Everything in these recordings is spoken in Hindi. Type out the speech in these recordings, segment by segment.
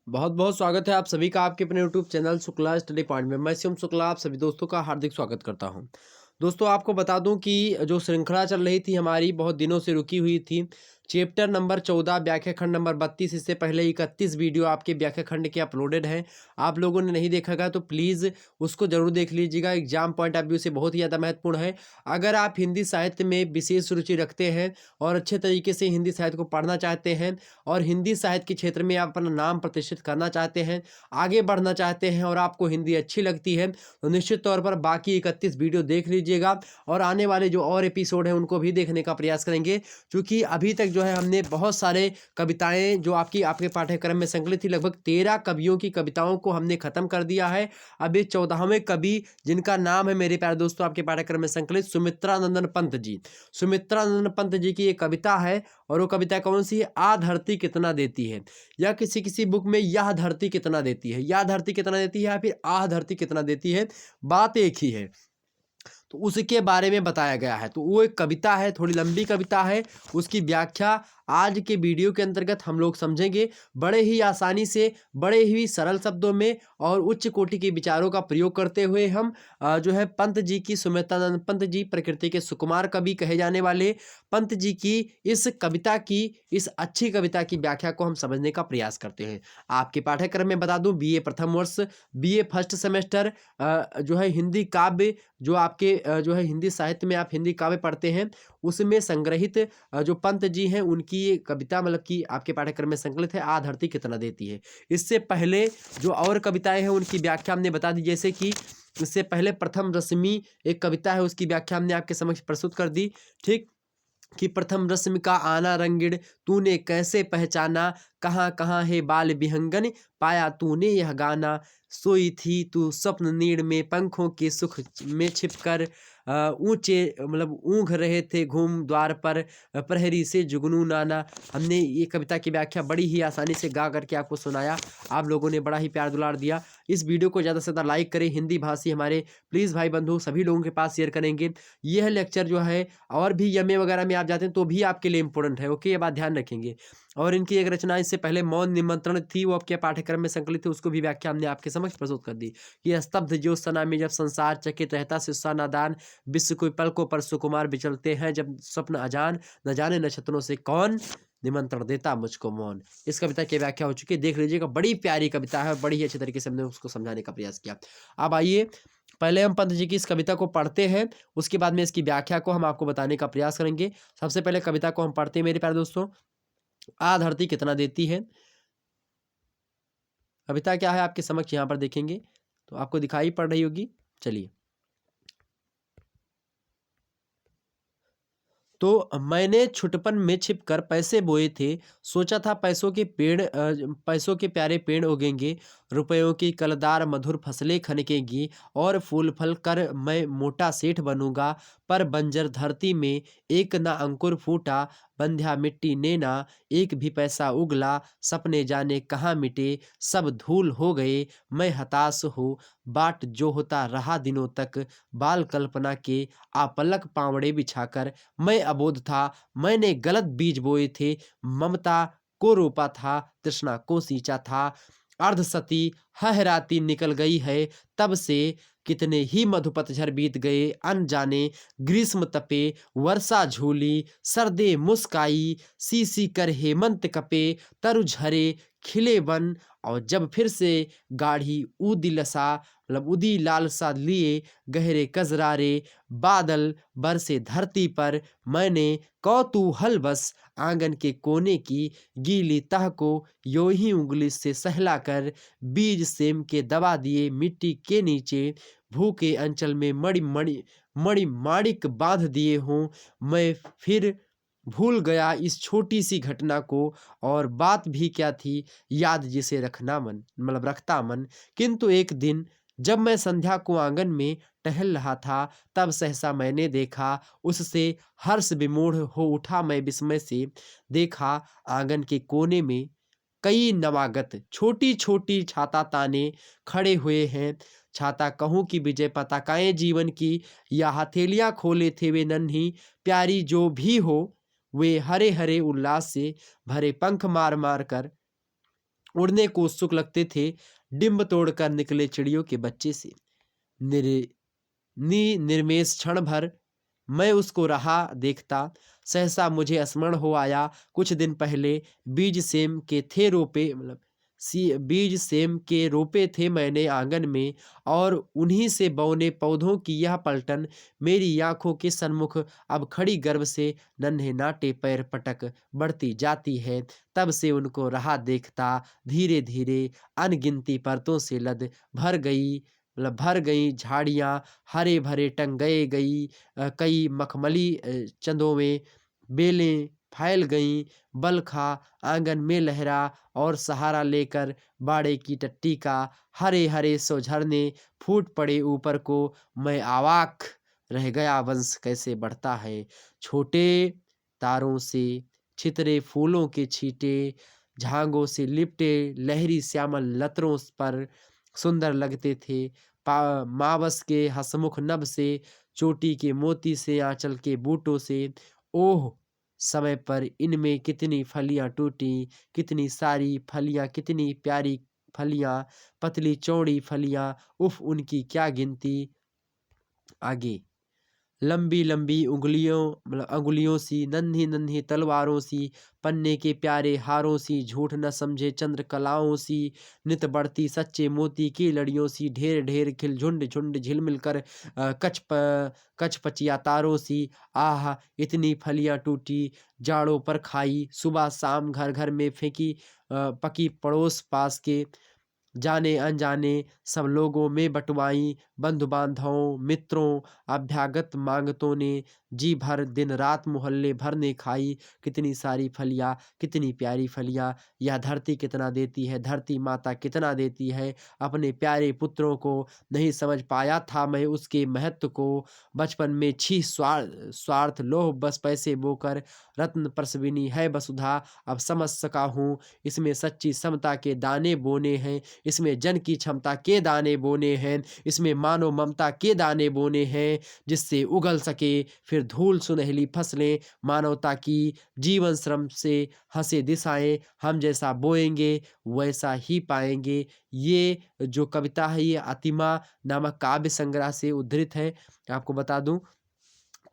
बहुत बहुत स्वागत है आप सभी का आपके अपने YouTube channel Shukla study point में। मैं शिवम शुक्ला आप सभी दोस्तों का हार्दिक स्वागत करता हूं। दोस्तों आपको बता दूं कि जो श्रृंखला चल रही थी हमारी बहुत दिनों से रुकी हुई थी। चैप्टर नंबर 14 व्याख्या खंड नंबर 32, इससे पहले 31 वीडियो आपके व्याख्या खंड के अपलोडेड हैं। आप लोगों ने नहीं देखा तो प्लीज़ उसको जरूर देख लीजिएगा। एग्जाम पॉइंट ऑफ व्यू से बहुत ही ज़्यादा महत्वपूर्ण है। अगर आप हिंदी साहित्य में विशेष रुचि रखते हैं और अच्छे तरीके से हिंदी साहित्य को पढ़ना चाहते हैं और हिंदी साहित्य के क्षेत्र में आप अपना नाम प्रतिष्ठित करना चाहते हैं, आगे बढ़ना चाहते हैं और आपको हिंदी अच्छी लगती है, तो निश्चित तौर पर बाकी 31 वीडियो देख लीजिएगा और आने वाले जो और एपिसोड हैं उनको भी देखने का प्रयास करेंगे। क्योंकि अभी तक जो है हमने बहुत सारे कविताएं जो आपके पाठ्यक्रम में संकलित थी, लगभग 13 कवियों की कविताओं को हमने खत्म कर दिया है। अब ये 14वें कवि जिनका नाम है मेरे प्यारे दोस्तों आपके पाठ्यक्रम में संकलित सुमित्रानंदन पंत जी। सुमित्रानंदन पंत जी की एक कविता है और वो कविता कौन सी है? आ धरती कितना देती है, या किसी किसी बुक में यह धरती कितना देती है, या धरती कितना देती है, या फिर आह धरती कितना देती है, बात एक ही है। तो उसके बारे में बताया गया है। तो वो एक कविता है, थोड़ी लंबी कविता है। उसकी व्याख्या आज के वीडियो के अंतर्गत हम लोग समझेंगे, बड़े ही आसानी से, बड़े ही सरल शब्दों में और उच्च कोटि के विचारों का प्रयोग करते हुए हम जो है पंत जी की, सुमित्रानंद पंत जी प्रकृति के सुकुमार कवि कहे जाने वाले पंत जी की इस कविता की, इस अच्छी कविता की व्याख्या को हम समझने का प्रयास करते हैं। आपके पाठ्यक्रम में बता दूं, बीए प्रथम वर्ष, बीए फर्स्ट सेमेस्टर जो है हिंदी काव्य, जो आपके जो है हिंदी साहित्य में आप हिंदी काव्य पढ़ते हैं उसमें संग्रहित जो पंत जी हैं उनकी ये कविता मतलब कि आपके पाठ्यक्रम में संकलित है, आ धरती कितना देती है। इससे पहले जो और कविताएं हैं उनकी व्याख्या हमने बता दी, जैसे कि इससे पहले प्रथम रश्मि एक कविता है, उसकी व्याख्या हमने आपके समक्ष प्रस्तुत कर दी। ठीक कि प्रथम रश्मि का आना रंगीण, तूने कैसे पहचाना, कहाँ कहाँ है बाल विहंगन, पाया तूने यह गाना, सोई थी तू स्वप्न नीड़ में, पंखों के सुख में छिपकर, ऊंचे मतलब ऊँघ रहे थे घूम द्वार पर, प्रहरी से जुगनू नाना। हमने ये कविता की व्याख्या बड़ी ही आसानी से गा करके आपको सुनाया। आप लोगों ने बड़ा ही प्यार दुलार दिया। इस वीडियो को ज़्यादा से ज़्यादा लाइक करें, हिंदी भाषी हमारे प्लीज़ भाई बंधु सभी लोगों के पास शेयर करेंगे। यह लेक्चर जो है और भी एमए वगैरह में आप जाते हैं तो भी आपके लिए इंपॉर्टेंट है। ओके, ये बात ध्यान रखेंगे। और इनकी एक रचना इससे पहले मौन निमंत्रण थी, वो आपके पाठ्यक्रम में संकलित थी, उसको भी व्याख्या हमने आपके समक्ष प्रस्तुत कर दी कि स्तब्ध ज्योत्सना में जब संसार चकित रहता शिष्या नादान, विश्व कोई पलकों पर सुकुमार बिचलते हैं, जब स्वप्न अजान, न जाने नक्षत्रों से कौन निमंत्रण देता मुझको मौन। इस कविता की व्याख्या हो चुकी है, देख लीजिएगा। बड़ी प्यारी कविता है और बड़ी ही अच्छे तरीके से हमने उसको समझाने का प्रयास किया। अब आइए पहले हम पंत जी की इस कविता को पढ़ते हैं, उसके बाद में इसकी व्याख्या को हम आपको बताने का प्रयास करेंगे। सबसे पहले कविता को हम पढ़ते हैं मेरे प्यारे दोस्तों। आ धरती कितना देती है, कविता क्या है आपके समक्ष यहाँ पर देखेंगे तो आपको दिखाई पड़ रही होगी। चलिए। तो मैंने छुटपन में छिपकर पैसे बोए थे, सोचा था पैसों के प्यारे पेड़ उगेंगे, रुपयों की कलदार मधुर फसलें खनकेंगी और फूल फल कर मैं मोटा सेठ बनूंगा। पर बंजर धरती में एक ना अंकुर फूटा, बंध्या मिट्टी ने ना एक भी पैसा उगला, सपने जाने कहाँ मिटे, सब धूल हो गए, मैं हताश हूँ, बाट जो होता रहा दिनों तक, बाल कल्पना के आपलक पावड़े बिछाकर, मैं अबोध था, मैंने गलत बीज बोए थे, ममता को रोपा था, तृष्णा को सींचा था, अर्धसती हहराती निकल गई है, तब से कितने ही मधुपतझर बीत गए अनजाने, ग्रीष्म तपे, वर्षा झूली, सर्दे मुस्काई, सी कर हेमंत कपे, तरु झरे, खिले वन, और जब फिर से गाढ़ी उदिलसा मतलब उदी लालसा लिए गहरे कजरारे बादल बरसे धरती पर, मैंने कौतूहल बस आंगन के कोने की गीली तह को यों ही उंगली से सहलाकर बीज सेम के दबा दिए मिट्टी के नीचे, भूखे अंचल में मणि मणि मणि माणिक बांध दिए हों। मैं फिर भूल गया इस छोटी सी घटना को, और बात भी क्या थी याद जिसे रखना मन मतलब रखता मन। किंतु एक दिन जब मैं संध्या को आंगन में टहल रहा था, तब सहसा मैंने देखा उससे हर्ष विमूढ़ हो उठा मैं विस्मय से, देखा आंगन के कोने में कई नवागत छोटी छोटी छाता ताने खड़े हुए हैं। छाता कहूं कि विजय पताकाएं जीवन की, या हथेलियां खोले थे वे नन्ही प्यारी जो भी हो, वे हरे हरे उल्लास से भरे पंख मार मार कर उड़ने को उत्सुक लगते थे, डिंब तोड़कर निकले चिड़ियों के बच्चे से। निर्मेष क्षण भर मैं उसको रहा देखता, सहसा मुझे स्मरण हो आया, कुछ दिन पहले बीज सेम के थे रोपे, बीज सेम के रोपे थे मैंने आंगन में, और उन्हीं से बौने पौधों की यह पलटन मेरी आंखों के सन्मुख अब खड़ी गर्व से नन्हे नाटे पैर पटक बढ़ती जाती है। तब से उनको रहा देखता, धीरे धीरे अनगिनती परतों से लद भर गई झाड़ियाँ, हरे भरे टंग गई कई मखमली चंदों में बेलें फैल गईं, बल खा आंगन में लहरा, और सहारा लेकर बाड़े की टट्टी का हरे हरे सो झरने फूट पड़े ऊपर को। मैं अवाक रह गया, वंश कैसे बढ़ता है। छोटे तारों से छितरे फूलों के छींटे झांगों से लिपटे लहरी श्यामल लतरों पर सुंदर लगते थे। मावस के हसमुख नभ से, चोटी के मोती से, आंचल के बूटों से, ओह समय पर इनमें कितनी फलियां टूटी, कितनी सारी फलियां, कितनी प्यारी फलियां, पतली चौड़ी फलियां, उफ उनकी क्या गिनती। आगे लंबी लंबी अंगुलियों सी, नन्ही नन्ही तलवारों सी, पन्ने के प्यारे हारों सी, झूठ न समझे चंद्रकलाओं सी, नित बढ़ती सच्चे मोती की लड़ियों सी, ढेर ढेर खिल झुंड झुंड झिलमिल कर कचपचिया तारों सी। आह इतनी फलियां टूटी, जाड़ों पर खाई, सुबह शाम घर घर में फेंकी, पकी पड़ोस पास के जाने अनजाने सब लोगों में बंटवाई, बंधु बांधवों मित्रों अभ्यागत मांगतों ने जी भर दिन रात मोहल्ले भर ने खाई। कितनी सारी फलियां, कितनी प्यारी फलियां, यह धरती कितना देती है, धरती माता कितना देती है। अपने प्यारे पुत्रों को नहीं समझ पाया था मैं उसके महत्व को, बचपन में छी स्वार्थ लोभ बस पैसे बोकर, रत्न प्रसविनी है वसुधा अब समझ सका हूँ, इसमें सच्ची समता के दाने बोने हैं, इसमें जन की क्षमता के दाने बोने हैं, इसमें मानव ममता के दाने बोने हैं, जिससे उगल सके फिर धूल सुनहली फसलें मानवता की। जीवन श्रम से हंसे दिशाएं, हम जैसा बोएंगे वैसा ही पाएंगे। ये जो कविता है ये अतिमा नामक काव्य संग्रह से उद्धृत है, आपको बता दूं।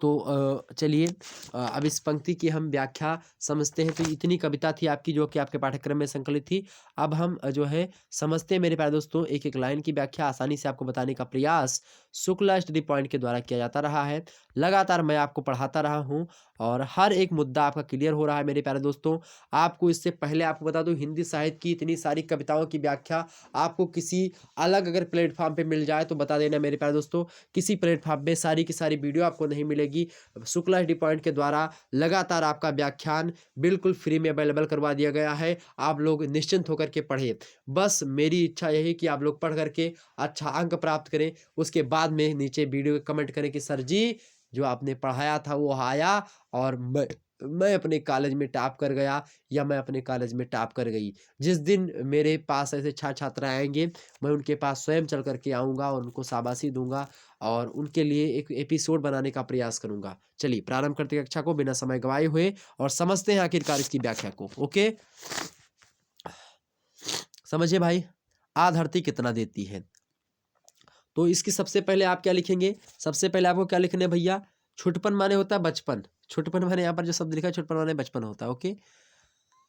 तो चलिए अब इस पंक्ति की हम व्याख्या समझते हैं। तो इतनी कविता थी आपकी जो कि आपके पाठ्यक्रम में संकलित थी। अब हम जो है समझते हैं मेरे प्यारे दोस्तों, एक एक लाइन की व्याख्या आसानी से आपको बताने का प्रयास शुक्ला स्टडी पॉइंट के द्वारा किया जाता रहा है। लगातार मैं आपको पढ़ाता रहा हूँ और हर एक मुद्दा आपका क्लियर हो रहा है मेरे प्यारे दोस्तों। आपको इससे पहले आपको बता दूं, हिंदी साहित्य की इतनी सारी कविताओं की व्याख्या आपको किसी अलग अगर प्लेटफॉर्म पे मिल जाए तो बता देना मेरे प्यारे दोस्तों। किसी प्लेटफॉर्म में सारी की सारी वीडियो आपको नहीं मिलेगी। शुक्ला स्टडी पॉइंट के द्वारा लगातार आपका व्याख्यान बिल्कुल फ्री में अवेलेबल करवा दिया गया है। आप लोग निश्चिंत होकर के पढ़ें। बस मेरी इच्छा यही कि आप लोग पढ़ करके अच्छा अंक प्राप्त करें। उसके बाद में नीचे वीडियो में कमेंट करें कि सर जी जो आपने पढ़ाया था वो आया और मैं अपने कॉलेज में टॉप कर गया या मैं अपने कॉलेज में टॉप कर गई। जिस दिन मेरे पास ऐसे छात्र आएंगे मैं उनके पास स्वयं चल करके आऊँगा और उनको शाबाशी दूंगा और उनके लिए एक एपिसोड बनाने का प्रयास करूंगा। चलिए प्रारंभ करते हैं कक्षा को बिना समय गवाए हुए और समझते हैं आखिरकार इसकी व्याख्या को। ओके, समझिए भाई, आ धरती कितना देती है। तो इसकी सबसे पहले आप क्या लिखेंगे, सबसे पहले आपको क्या लिखना है भैया, छुटपन माने होता है बचपन। छुटपन माने यहाँ पर जो शब्द लिखा है छुटपन माने बचपन होता है। ओके,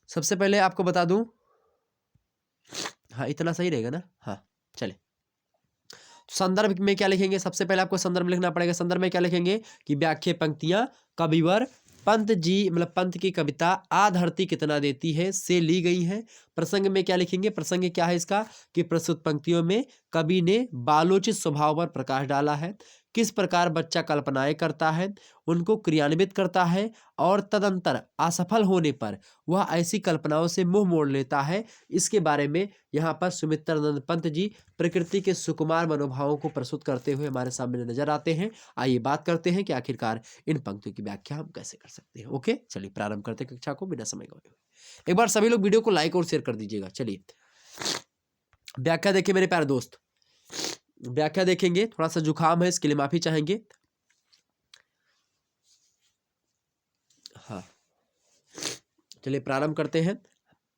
सबसे पहले आपको बता दूं, हाँ इतना सही रहेगा ना। हाँ चले, संदर्भ में क्या लिखेंगे, सबसे पहले आपको संदर्भ लिखना पड़ेगा। संदर्भ में क्या लिखेंगे कि व्याख्या पंक्तियां कविवर पंत जी पंत की कविता आ धरती कितना देती है से ली गई है। प्रसंग में क्या लिखेंगे, प्रसंग क्या है इसका कि प्रस्तुत पंक्तियों में कवि ने बालोचित स्वभाव पर प्रकाश डाला है। किस प्रकार बच्चा कल्पनाएं करता है, उनको क्रियान्वित करता है और तदंतर असफल होने पर वह ऐसी कल्पनाओं से मुंह मोड़ लेता है। इसके बारे में यहाँ पर सुमित्रानंद पंत जी प्रकृति के सुकुमार मनोभावों को प्रस्तुत करते हुए हमारे सामने नजर आते हैं। आइए बात करते हैं कि आखिरकार इन पंक्तियों की व्याख्या हम कैसे कर सकते हैं। ओके चलिए प्रारंभ करते हैं कक्षा को बिना समय गवाए हुए। एक बार सभी लोग वीडियो को लाइक और शेयर कर दीजिएगा। चलिए व्याख्या देखिए मेरे प्यारे दोस्त, व्याख्या देखेंगे, थोड़ा सा जुकाम है इसके लिए माफी चाहेंगे। हाँ चलिए प्रारंभ करते हैं।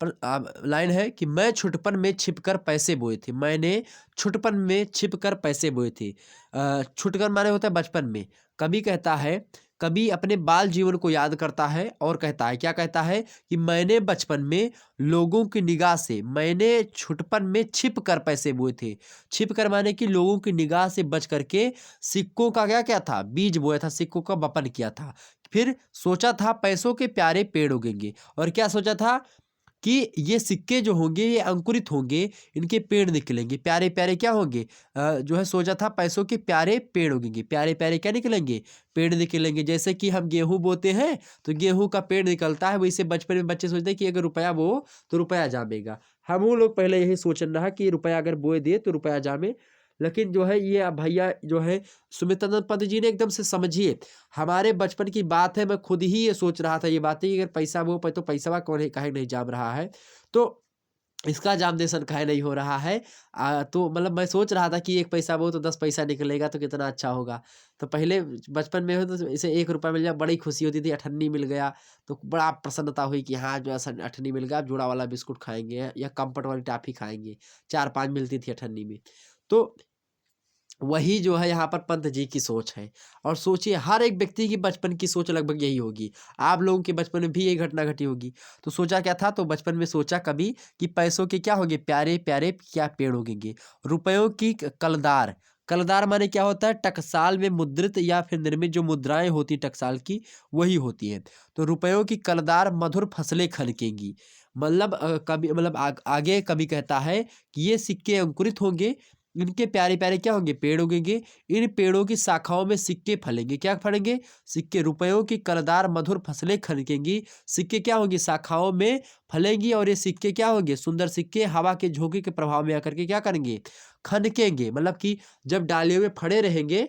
लाइन है कि मैं छुटपन में छिपकर पैसे बोए थे। मैंने छुटपन में छिपकर पैसे बोए थे। छुटकर माने होता है बचपन में। कवि कहता है, कवि अपने बाल जीवन को याद करता है और कहता है, क्या कहता है कि मैंने बचपन में लोगों की निगाह से, मैंने छुटपन में छिप कर पैसे बोए थे। छिप कर माने कि लोगों की निगाह से बच करके सिक्कों का क्या क्या था, बीज बोया था, सिक्कों का वपन किया था। फिर सोचा था पैसों के प्यारे पेड़ उगेंगे, और क्या सोचा था कि ये सिक्के जो होंगे ये अंकुरित होंगे, इनके पेड़ निकलेंगे, प्यारे प्यारे क्या होंगे, जो है सोचा था पैसों के प्यारे पेड़ उगेंगे। प्यारे प्यारे क्या निकलेंगे, पेड़ निकलेंगे। जैसे कि हम गेहूं बोते हैं तो गेहूं का पेड़ निकलता है, वैसे बचपन में बच्चे सोचते हैं कि अगर रुपया बो तो रुपया जामेगा। हम वो लोग पहले यही सोचन रहा कि रुपया अगर बोए दिए तो रुपया जामे। लेकिन जो है ये भैया जो है सुमित्रानंद पंत जी ने एकदम से समझिए, हमारे बचपन की बात है। मैं खुद ही ये सोच रहा था ये बातें कि अगर पैसा वो तो पैसा कौन है काहे नहीं जाम रहा है, तो इसका जामदेशन काहे नहीं हो रहा है। तो मतलब मैं सोच रहा था कि 1 पैसा वो तो 10 पैसा निकलेगा तो कितना अच्छा होगा। तो पहले बचपन में हो तो इसे 1 रुपया मिल जाए बड़ी खुशी होती थी, अठन्नी मिल गया तो बड़ा प्रसन्नता हुई कि हाँ जो है अठन्नी मिल गया, अब जुड़ा वाला बिस्कुट खाएंगे या कम्फर्ट वाली टॉफी खाएंगे। 4-5 मिलती थी अठन्नी में। तो वही जो है यहाँ पर पंत जी की सोच है। और सोचिए हर एक व्यक्ति की बचपन की सोच लगभग यही होगी। आप लोगों के बचपन में भी यही घटना घटी होगी। तो सोचा क्या था, तो बचपन में सोचा कभी कि पैसों के क्या होंगे, प्यारे प्यारे क्या पेड़ उगेंगे। रुपयों की कलदार, कलदार माने क्या होता है, टकसाल में मुद्रित या फिर निर्मित जो मुद्राएं होती टकसाल की वही होती हैं। तो रुपयों की कलदार मधुर फसलें खनकेंगी। मतलब कभी मतलब आगे कभी कहता है कि ये सिक्के अंकुरित होंगे, इनके प्यारे प्यारे क्या होंगे, पेड़ उगेंगे। इन पेड़ों की शाखाओं में सिक्के फलेंगे। क्या फलेंगे, सिक्के। रुपयों की कलदार मधुर फसलें खनकेंगी। सिक्के क्या होंगी, शाखाओं में फलेंगी, और ये सिक्के क्या होंगे, सुंदर सिक्के हवा के झोंके के प्रभाव में आकर के क्या करेंगे, खनकेंगे। मतलब कि जब डालियों में फड़े रहेंगे,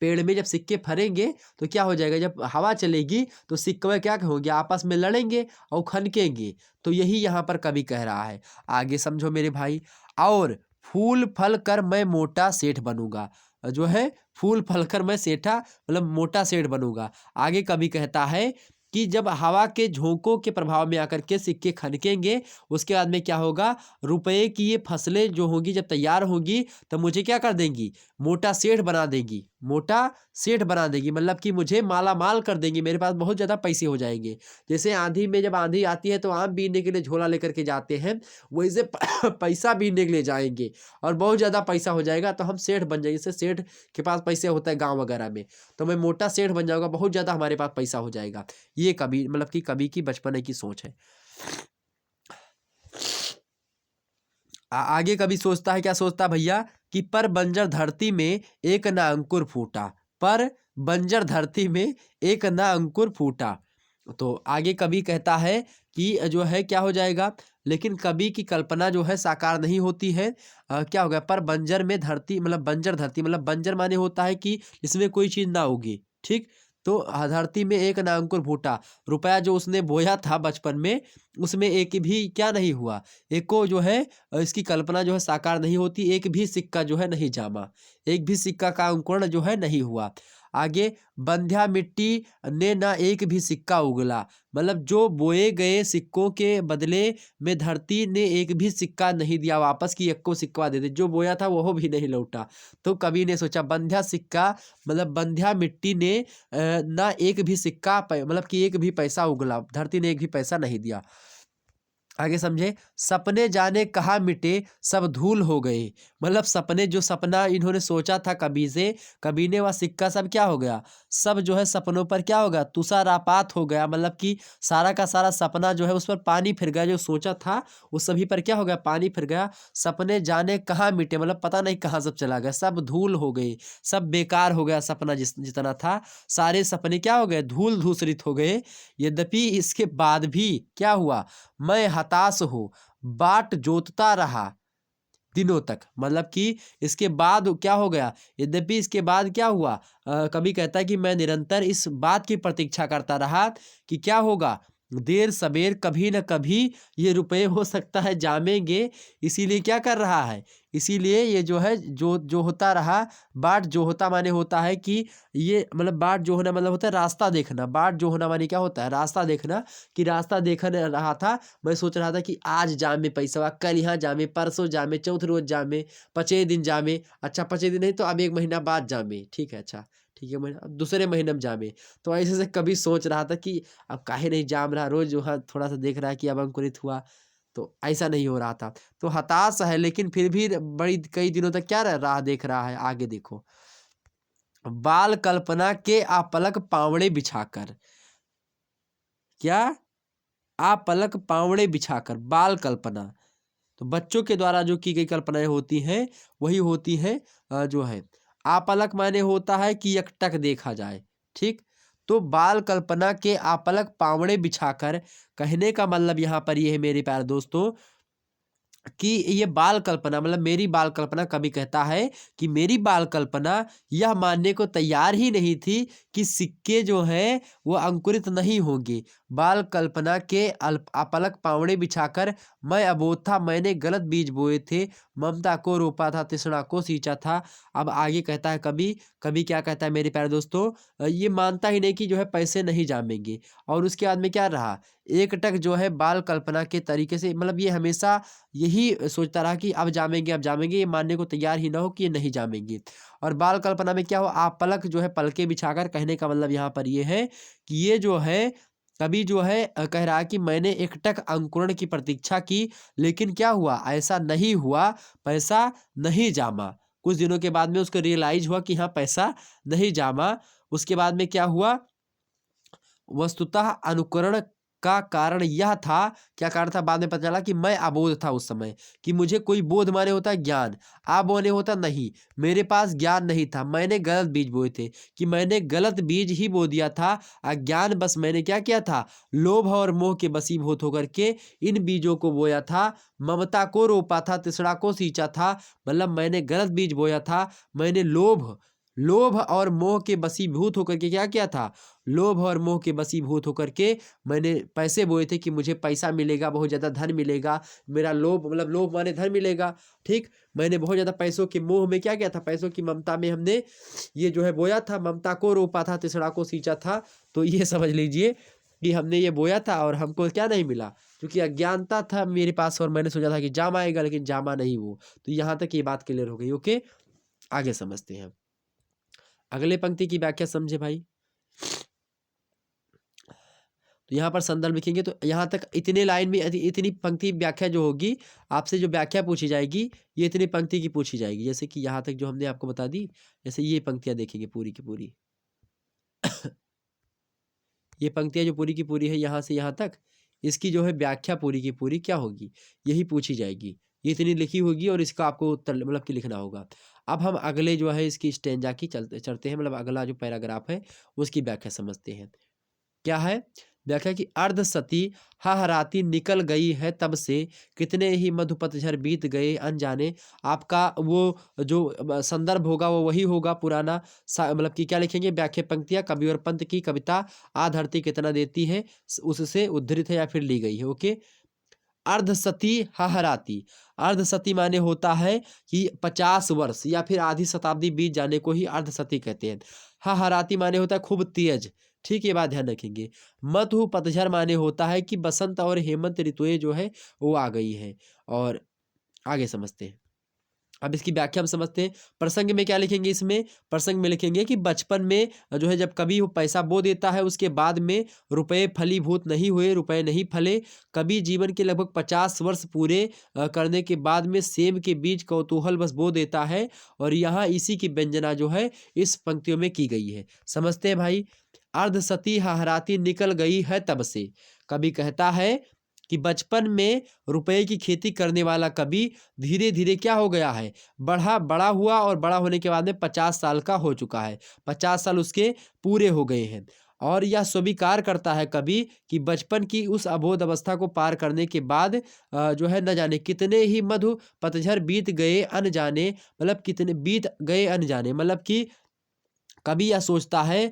पेड़ में जब सिक्के फरेंगे तो क्या हो जाएगा, जब हवा चलेगी तो सिक्के क्या होंगे, आपस में लड़ेंगे और खनकेंगे। तो यही यहाँ पर कवि कह रहा है। आगे समझो मेरे भाई। और फूल फल कर मैं मोटा सेठ बनूंगा। जो है फूल फल कर मैं सेठा मतलब मोटा सेठ बनूंगा। आगे कवि कहता है कि जब हवा के झोंकों के प्रभाव में आकर के सिक्के खनकेंगे, उसके बाद में क्या होगा, रुपए की ये फसलें जो होंगी जब तैयार होंगी तब मुझे क्या कर देंगी, मोटा सेठ बना देंगी। मोटा सेठ बना देगी मतलब कि मुझे माला माल कर देंगी, मेरे पास बहुत ज़्यादा पैसे हो जाएंगे। जैसे आंधी में जब आंधी आती है तो आम बीनने के लिए झोला लेकर के जाते हैं, वैसे पैसा बीनने के लिए जाएंगे और बहुत ज़्यादा पैसा हो जाएगा तो हम सेठ बन जाएंगे। जैसे सेठ के पास पैसे होता है गाँव वगैरह में, तो मैं मोटा सेठ बन जाऊँगा, बहुत ज़्यादा हमारे पास पैसा हो जाएगा। ये कवि मतलब कि कवि की बचपन की सोच है। आगे कभी सोचता है, क्या सोचता है भैया, कि पर बंजर धरती में एक ना अंकुर फूटा। पर बंजर धरती में एक ना अंकुर फूटा। तो आगे कवि कहता है कि जो है क्या हो जाएगा, लेकिन कवि की कल्पना जो है साकार नहीं होती है। क्या हो गया, पर बंजर में धरती मतलब बंजर धरती मतलब बंजर माने होता है कि इसमें कोई चीज़ ना उगी। ठीक, तो धरती में एक ना अंकुर फूटा। रुपया जो उसने बोया था बचपन में, उसमें एक भी क्या नहीं हुआ, एको जो है इसकी कल्पना जो है साकार नहीं होती। एक भी सिक्का जो है नहीं जामा, एक भी सिक्का का अंकुरण जो है नहीं हुआ। आगे, बंध्या मिट्टी ने ना एक भी सिक्का उगला। मतलब जो बोए गए सिक्कों के बदले में धरती ने एक भी सिक्का नहीं दिया वापस, कि एको सिक्का दे दे, जो बोया था वो भी नहीं लौटा। तो कवि ने सोचा बंध्या सिक्का मतलब बंध्या मिट्टी ने ना एक भी सिक्का मतलब कि एक भी पैसा उगला, धरती ने एक भी पैसा नहीं दिया। आगे समझे, सपने जाने कहाँ मिटे सब धूल हो गए। मतलब सपने, जो सपना इन्होंने सोचा था कभी से, कभी ने वह सिक्का सब क्या हो गया, सब जो है सपनों पर क्या हो गया, तुषारापात हो गया। मतलब कि सारा का सारा सपना जो है उस पर पानी फिर गया, जो सोचा था उस सभी पर क्या हो गया, पानी फिर गया। सपने जाने कहाँ मिटे मतलब पता नहीं कहाँ सब चला गया, सब धूल हो गए, सब बेकार हो गया सपना जितना था, सारे सपने क्या हो गए, धूल धूसरित हो गए। यद्यपि इसके बाद भी क्या हुआ, मैं हताश हो बाट जोतता रहा दिनों तक। मतलब कि इसके बाद क्या हो गया, यद्यपि इसके बाद क्या हुआ, कभी कहता है कि मैं निरंतर इस बात की प्रतीक्षा करता रहा कि क्या होगा, देर सबेर कभी न कभी ये रुपए हो सकता है जामेंगे। इसीलिए क्या कर रहा है, इसीलिए ये जो है जो जो होता रहा, बाट जो होता माने होता है कि ये मतलब बाट जो होना मतलब होता है रास्ता देखना। बाट जो होना माने क्या होता है, रास्ता देखना। कि रास्ता देख रहा था, मैं सोच रहा था कि आज जामे पैसा, कल यहाँ जामे, परसों जामे, चौथ रोज जामे, 5 दिन जामे। अच्छा 5 दिन नहीं तो अब 1 महीना बाद जामे, ठीक है। अच्छा ठीक है, महीना अब दूसरे महीने में जामे। तो ऐसे से कभी सोच रहा था कि अब काहे नहीं जाम रहा, रोज वहाँ थोड़ा सा देख रहा है कि अब अंकुरित हुआ। तो ऐसा नहीं हो रहा था, तो हताश है, लेकिन फिर भी बड़ी कई दिनों तक क्या राह देख रहा है। आगे देखो, बाल कल्पना के आपलक पावड़े बिछाकर। क्या? आपलक पावड़े बिछाकर, बाल कल्पना। तो बच्चों के द्वारा जो की गई कल्पनाएं होती हैं वही होती हैं जो है आपलक माने होता है कि एकटक देखा जाए, ठीक। तो बाल कल्पना के आपलक पावड़े बिछाकर, कहने का मतलब यहाँ पर ये है मेरे प्यारे दोस्तों कि ये बाल कल्पना मतलब मेरी बाल कल्पना कभी कहता है कि मेरी बाल कल्पना यह मानने को तैयार ही नहीं थी कि सिक्के जो हैं वो अंकुरित नहीं होंगे। बाल कल्पना के अपलक पावड़े बिछाकर मैं अबोध था, मैंने गलत बीज बोए थे, ममता को रोपा था, तृष्णा को सींचा था। अब आगे कहता है कभी कभी क्या कहता है मेरे प्यारे दोस्तों, ये मानता ही नहीं कि जो है पैसे नहीं जामेंगे। और उसके बाद में क्या रहा, एकटक जो है बाल कल्पना के तरीके से मतलब ये हमेशा यही सोचता रहा कि अब जामेंगे, ये मानने को तैयार ही ना हो कि ये नहीं जामेंगे। और बाल कल्पना में क्या हो, आप पलक जो है पलके बिछाकर, कहने का मतलब यहाँ पर ये है कि ये जो है कभी जो है कह रहा है कि मैंने एकटक अंकुरण की प्रतीक्षा की, लेकिन क्या हुआ, ऐसा नहीं हुआ, पैसा नहीं जामा। कुछ दिनों के बाद में उसको रियलाइज हुआ कि हाँ पैसा नहीं जामा। उसके बाद में क्या हुआ, वस्तुतः अनुकरण का कारण यह था, क्या कारण था, बाद में पता चला कि मैं अबोध था उस समय, कि मुझे कोई बोध माने होता है ज्ञान, अबोध होता नहीं, मेरे पास ज्ञान नहीं था, मैंने गलत बीज बोए थे, कि मैंने गलत बीज ही बो दिया था। अज्ञान बस मैंने क्या किया था, लोभ और मोह के बसीभूत होकर के इन बीजों को बोया था, ममता को रोपा था, तृष्णा को सींचा था। मतलब मैंने गलत बीज बोया था, मैंने लोभ लोभ और मोह के बसीभूत होकर के क्या किया था, लोभ और मोह के बसीभूत होकर के मैंने पैसे बोए थे कि मुझे पैसा मिलेगा, बहुत ज़्यादा धन मिलेगा, मेरा लोभ मतलब लोभ माने धन मिलेगा, ठीक। मैंने बहुत ज़्यादा पैसों के मोह में क्या किया था, पैसों की ममता में हमने ये जो है बोया था, ममता को रोपा था, तृष्णा को सींचा था। तो ये समझ लीजिए कि हमने ये बोया था और हमको क्या नहीं मिला, क्योंकि अज्ञानता था मेरे पास और मैंने सोचा था कि जामा आएगा, लेकिन जामा नहीं वो। तो यहाँ तक ये बात क्लियर हो गई। ओके, आगे समझते हैं, अगले पंक्ति की व्याख्या समझे भाई। तो यहाँ पर संदर्भ लिखेंगे, तो यहाँ तक इतने लाइन में इतनी पंक्ति व्याख्या जो होगी, आपसे जो व्याख्या पूछी जाएगी ये इतनी पंक्ति की पूछी जाएगी। जैसे कि यहाँ तक जो हमने आपको बता दी, जैसे ये पंक्तियाँ देखेंगे पूरी की पूरी ये पंक्तियाँ जो पूरी की पूरी है यहाँ से यहाँ तक, इसकी जो है व्याख्या पूरी की पूरी क्या होगी, यही पूछी जाएगी। ये इतनी लिखी होगी और इसका आपको उत्तर मतलब कि लिखना होगा। अब हम अगले जो है इसकी स्टेंजा की चलते हैं, मतलब अगला जो पैराग्राफ है उसकी व्याख्या समझते हैं। क्या है व्याख्या की, अर्ध सती हहराती निकल गई है तब से, कितने ही मधुपतझर बीत गए अनजाने। आपका वो जो संदर्भ होगा वो वही होगा पुराना, मतलब कि क्या लिखेंगे, व्याख्या पंक्तियां कवि और पंत की कविता आ धरती कितना देती है उससे उद्धृत है या फिर ली गई है। ओके, अर्धसती हहराती, अर्धसती माने होता है कि 50 वर्ष या फिर आधी शताब्दी बीत जाने को ही अर्धसती कहते हैं। हहराती माने होता है खूब तेज, ठीक, ये बात ध्यान रखेंगे। मधु पतझर माने होता है कि बसंत और हेमंत ऋतुएं जो है वो आ गई है। और आगे समझते हैं, अब इसकी व्याख्या हम समझते हैं। प्रसंग में क्या लिखेंगे, इसमें प्रसंग में लिखेंगे कि बचपन में जो है जब कभी वो पैसा बो देता है, उसके बाद में रुपए फलीभूत नहीं हुए, रुपए नहीं फले। कभी जीवन के लगभग 50 वर्ष पूरे करने के बाद में सेम के बीज कौतूहल बस बो देता है। और यहाँ इसी की व्यंजना जो है इस पंक्तियों में की गई है। समझते हैं भाई, अर्धसती हहराती निकल गई है तब से, कवि कहता है कि बचपन में रुपए की खेती करने वाला कवि धीरे धीरे क्या हो गया है, बड़ा हुआ और बड़ा होने के बाद में 50 साल का हो चुका है, 50 साल उसके पूरे हो गए हैं। और यह स्वीकार करता है कवि कि बचपन की उस अबोध अवस्था को पार करने के बाद जो है न जाने कितने ही मधु पतझर बीत गए अनजाने, मतलब कितने बीत गए अनजाने, मतलब कि कभी यह सोचता है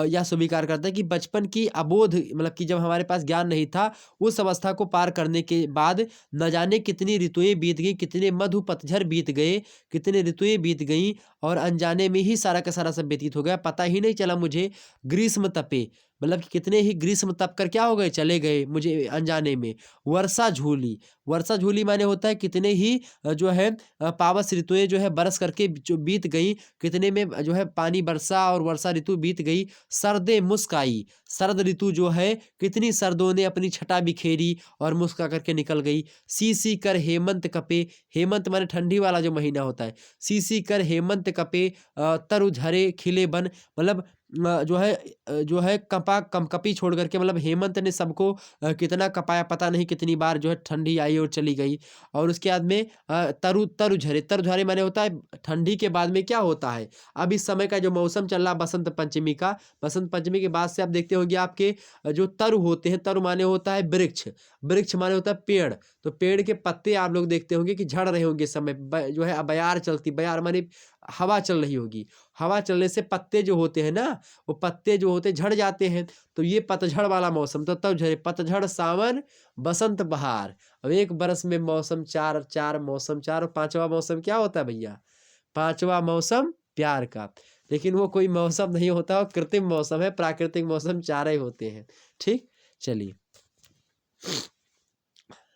या स्वीकार करता है कि बचपन की अबोध मतलब कि जब हमारे पास ज्ञान नहीं था, उस अवस्था को पार करने के बाद न जाने कितनी ऋतुएं बीत गई, कितने मधु पतझड़ बीत गए, कितने ऋतुएं बीत गई और अनजाने में ही सारा का सारा सब व्यतीत हो गया। पता ही नहीं चला मुझे ग्रीष्म तपे, मतलब कि कितने ही ग्रीष्म तप कर क्या हो गए, चले गए मुझे अनजाने में। वर्षा झूली, वर्षा झूली माने होता है कितने ही जो है पावस ऋतुएं जो है बरस करके जो बीत गई, कितने में जो है पानी बरसा और वर्षा ऋतु बीत गई। सर्दे मुस्काई, शरद ऋतु जो है कितनी सर्दों ने अपनी छटा बिखेरी और मुस्का करके निकल गई। सी सी कर हेमंत कपे, हेमंत माने ठंडी वाला जो महीना होता है। सी सी कर हेमंत कपे, तरु झरे खिले बन, मतलब जो है कपा कपी छोड़ करके, मतलब हेमंत ने सबको कितना कपाया पता नहीं, कितनी बार जो है ठंडी आई और चली गई। और उसके बाद में तरु तरु झरे, तरु झरे माने होता है ठंडी के बाद में क्या होता है। अब इस समय का जो मौसम चल रहा बसंत पंचमी का, बसंत पंचमी के बाद से आप देखते होंगे आपके जो तरु होते हैं, तरु माने होता है वृक्ष, वृक्ष माने होता है पेड़। तो पेड़ के पत्ते आप लोग देखते होंगे कि झड़ रहे होंगे इस समय, जो है बयार चलती, बयार माने हवा चल रही होगी। हवा चलने से पत्ते जो होते हैं ना, वो पत्ते जो होते झड़ जाते हैं। तो ये पतझड़ वाला मौसम, तो तब झड़े पतझड़ सावन बसंत बहार। अब एक बरस में मौसम चार, चार मौसम चार, और पांचवा मौसम क्या होता है भैया, पांचवा मौसम प्यार का। लेकिन वो कोई मौसम नहीं होता, वो कृत्रिम मौसम है, प्राकृतिक मौसम चार ही होते हैं। ठीक, चलिए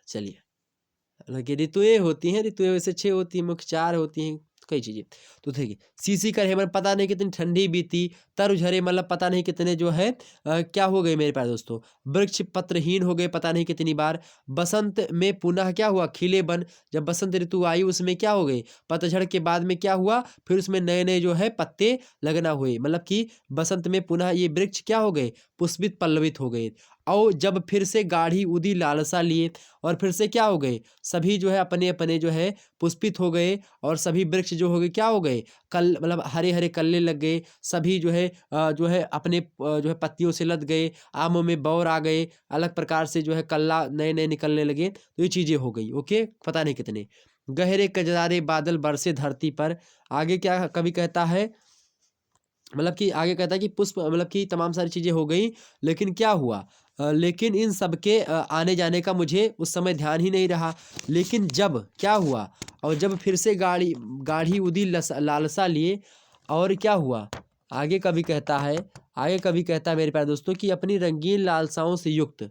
चलिए, हालांकि ऋतुएं होती हैं, ऋतुएं वैसे 6 होती हैं, मुख्य 4 होती हैं कई चीजें। तो देखिए सीसी कर हेमंत पता नहीं कितनी ठंडी बीती, तरु झरे मतलब पता नहीं कितने जो है क्या हो गए मेरे प्यारे दोस्तों, वृक्ष पत्रहीन हो गए पता नहीं कितनी बार। बसंत में पुनः क्या हुआ, खिले बन, जब बसंत ऋतु आई उसमें क्या हो गए, पतझड़ के बाद में क्या हुआ, फिर उसमें नए नए जो है पत्ते लगना हुए, मतलब कि बसंत में पुनः ये वृक्ष क्या हो गए, पुष्पित पल्लवित हो गए। और जब फिर से गाढ़ी उदी लालसा लिए, और फिर से क्या हो गए, सभी जो है अपने अपने जो है पुष्पित हो गए, और सभी वृक्ष जो हो गए क्या हो गए, कल मतलब हरे हरे कल्ले लग गए, सभी जो है अपने जो है पत्तियों से लद गए, आमों में बौर आ गए, अलग प्रकार से जो है कल्ला नए नए निकलने लगे। तो ये चीजें हो गई। ओके, पता नहीं कितने गहरे कजरारे बादल बरसे धरती पर। आगे क्या कवि कहता है, मतलब कि आगे कहता है कि पुष्प मतलब कि तमाम सारी चीजें हो गई, लेकिन क्या हुआ, लेकिन इन सब के आने जाने का मुझे उस समय ध्यान ही नहीं रहा। लेकिन जब क्या हुआ, और जब फिर से गाढ़ी उदी लालसा लिए, और क्या हुआ, आगे कभी कहता है, आगे कभी कहता है मेरे प्यारे दोस्तों कि अपनी रंगीन लालसाओं से युक्त,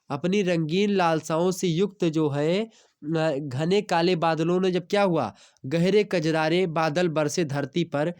अपनी रंगीन लालसाओं से युक्त जो है घने काले बादलों ने जब क्या हुआ, गहरे कजरारे बादल बरसे धरती पर।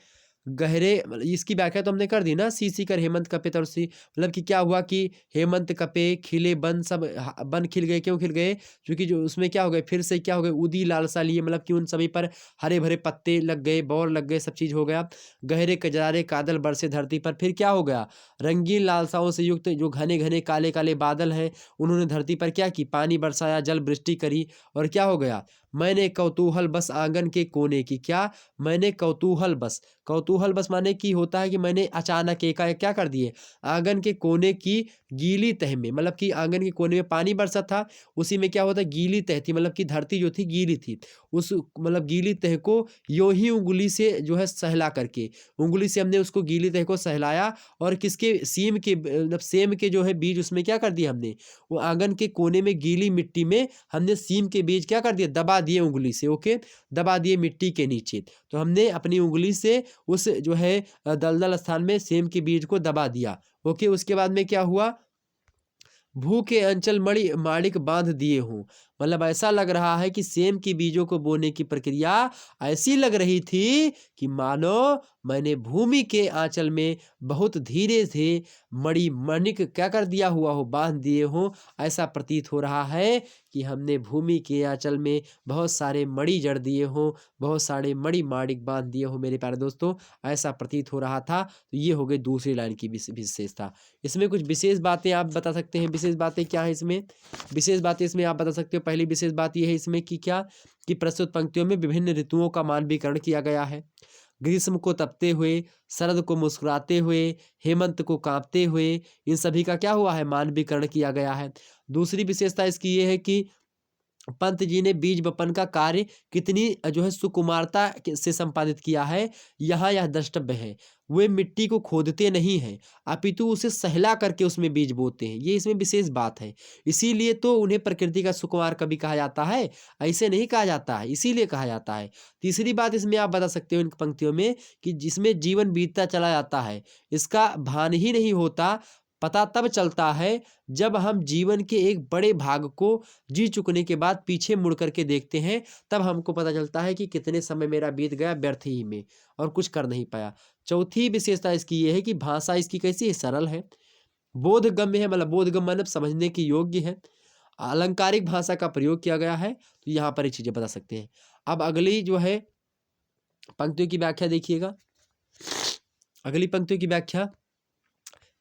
गहरे मतलब इसकी व्याख्या तो हमने कर दी ना, सी कर हेमंत कपे तर सी, मतलब कि क्या हुआ कि हेमंत कपे खिले बन, सब बन खिल गए, क्यों खिल गए, क्योंकि जो उसमें क्या हो गए, फिर से क्या हो गए, उदी लालसा लिए, मतलब कि उन सभी पर हरे भरे पत्ते लग गए, बौर लग गए, सब चीज हो गया। गहरे कजरारे कादल बरसे धरती पर, फिर क्या हो गया, रंगीन लालसाओं से युक्त जो घने घने काले काले बादल हैं, उन्होंने धरती पर क्या की, पानी बरसाया, जल वृष्टि करी। और क्या हो गया, मैंने कौतूहल बस आंगन के कोने की, क्या, मैंने कौतूहल बस, कौतूहल बस माने की होता है कि मैंने अचानक एकाएक क्या कर दिए, आंगन के कोने की गीली तह में, मतलब कि आंगन के कोने में पानी बरसा था, उसी में क्या होता है, गीली तह थी, मतलब कि धरती जो थी गीली थी, उस मतलब गीली तह को यो ही उंगली से जो है सहला करके, उंगली से हमने उसको गीली तह को सहलाया, और किसके, सीम के मतलब सेम के जो है बीज उसमें क्या कर दिया हमने, वो आंगन के कोने में गीली मिट्टी में हमने सीम के बीज क्या कर दिया, दबा दिए उंगली से। ओके, दबा दिए मिट्टी के नीचे। तो हमने अपनी उंगली से उस जो है दलदल स्थान में सेम के बीज को दबा दिया। ओके, उसके बाद में क्या हुआ, भूखे अंचल मणि माणिक बांध दिए हूँ, मतलब ऐसा लग रहा है कि सेम की बीजों को बोने की प्रक्रिया ऐसी लग रही थी कि मानो मैंने भूमि के आंचल में बहुत धीरे से मणि मणिक क्या कर दिया हुआ हो, बांध दिए हो। ऐसा प्रतीत हो रहा है कि हमने भूमि के आंचल में बहुत सारे मणि जड़ दिए हो, बहुत सारे मणि माणिक बांध दिए हो मेरे प्यारे दोस्तों, ऐसा प्रतीत हो रहा था। तो ये हो गई दूसरी लाइन की विशेषता। इसमें कुछ विशेष बातें आप बता सकते हैं, विशेष बातें क्या है इसमें, विशेष बातें इसमें आप बता सकते हो। पहली विशेष बात यह है इसमें कि क्या, कि प्रस्तुत पंक्तियों में विभिन्न ऋतुओं का मानवीकरण किया गया है। ग्रीष्म को तपते हुए, शरद को मुस्कुराते हुए, हेमंत को कांपते हुए, इन सभी का क्या हुआ है, मानवीकरण किया गया है। दूसरी विशेषता इसकी ये है कि पंत जी ने बीज बपन का कार्य कितनी जो है सुकुमारता से संपादित किया है, यहाँ यह द्रष्टव्य है। वे मिट्टी को खोदते नहीं हैं, अपितु उसे सहला करके उसमें बीज बोते हैं। ये इसमें विशेष बात है। इसीलिए तो उन्हें प्रकृति का सुकुमार कवि कहा जाता है, ऐसे नहीं कहा जाता है, इसीलिए कहा जाता है। तीसरी बात इसमें आप बता सकते हो इन पंक्तियों में कि जिसमें जीवन बीतता चला जाता है, इसका भान ही नहीं होता। पता तब चलता है जब हम जीवन के एक बड़े भाग को जी चुकने के बाद पीछे मुड़ करके देखते हैं, तब हमको पता चलता है कि कितने समय मेरा बीत गया व्यर्थ ही में और कुछ कर नहीं पाया। चौथी विशेषता इसकी ये है कि भाषा इसकी कैसी है, सरल है, बोधगम्य है, मतलब बोधगम्य मतलब समझने की योग्य है, अलंकारिक भाषा का प्रयोग किया गया है। तो यहाँ पर ये चीजें बता सकते हैं। अब अगली जो है पंक्तियों की व्याख्या देखिएगा। अगली पंक्तियों की व्याख्या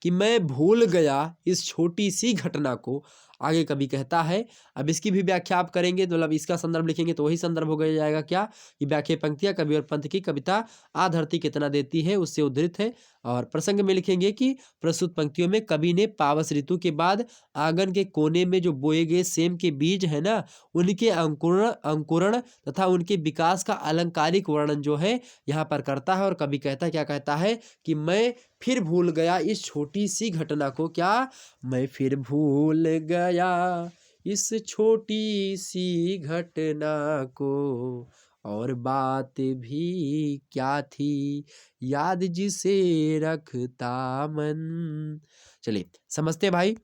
कि मैं भूल गया इस छोटी सी घटना को, आगे कवि कहता है। अब इसकी भी व्याख्या आप करेंगे तो मतलब इसका संदर्भ लिखेंगे तो वही संदर्भ हो गया जाएगा क्या, कि व्याख्या पंक्तियां कवि और पंत की कविता आ धरती कितना देती है उससे उद्धृत है। और प्रसंग में लिखेंगे कि प्रस्तुत पंक्तियों में कवि ने पावस ऋतु के बाद आंगन के कोने में जो बोए गए सेम के बीज है ना, उनके अंकुरण तथा उनके विकास का अलंकारिक वर्णन जो है यहाँ पर करता है। और कवि कहता है, क्या कहता है कि मैं फिर भूल गया इस छोटी सी घटना को, क्या, मैं फिर भूल गया इस छोटी सी घटना को, और बात भी क्या थी याद जिसे रखता मन। चलिए समझते भाई।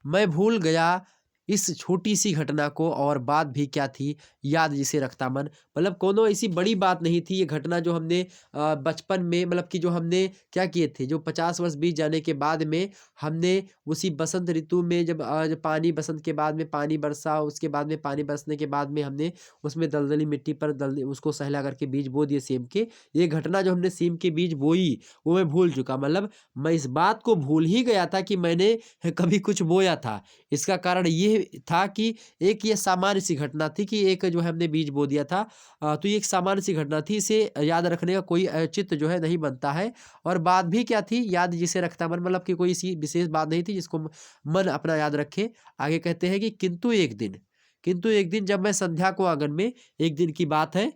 मैं भूल गया इस छोटी सी घटना को, और बात भी क्या थी याद जिसे रखता मन। मतलब कोनो ऐसी बड़ी बात नहीं थी ये घटना जो हमने बचपन में, मतलब कि जो हमने क्या किए थे, जो 50 वर्ष बीत जाने के बाद में हमने उसी बसंत ऋतु में जब पानी, बसंत के बाद में पानी बरसा, उसके बाद में पानी बरसने के बाद में हमने उसमें दलदली मिट्टी पर उसको सहला करके बीज बो दिए सेम के। ये घटना जो हमने सेम के बीज बोई वो मैं भूल चुका। मतलब मैं इस बात को भूल ही गया था कि मैंने कभी कुछ बोया था। इसका कारण ये था कि एक ये सामान्य सी घटना थी कि एक जो है हमने बीज बो दिया था। तो ये एक सामान्य सी घटना थी, इसे याद रखने का कोई औचित्य जो है नहीं बनता है। और बात भी क्या थी याद जिसे रखता मन, मतलब कि कोई सी विशेष बात नहीं थी जिसको मन अपना याद रखे। आगे कहते हैं कि किंतु एक दिन जब मैं संध्या को आंगन में, एक दिन की बात है,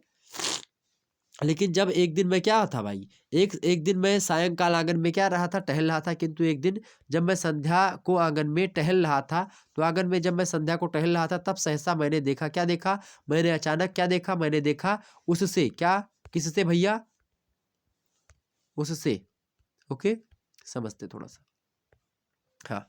लेकिन जब एक दिन मैं क्या था भाई, एक दिन मैं सायंकाल आंगन में क्या रहा था, टहल रहा था। किंतु एक दिन जब मैं संध्या को आंगन में टहल रहा था, तो आंगन में जब मैं संध्या को टहल रहा था तब सहसा मैंने देखा, क्या देखा, मैंने अचानक क्या देखा, मैंने देखा उससे, क्या, किससे भैया, उससे, ओके समझते थोड़ा सा। हाँ,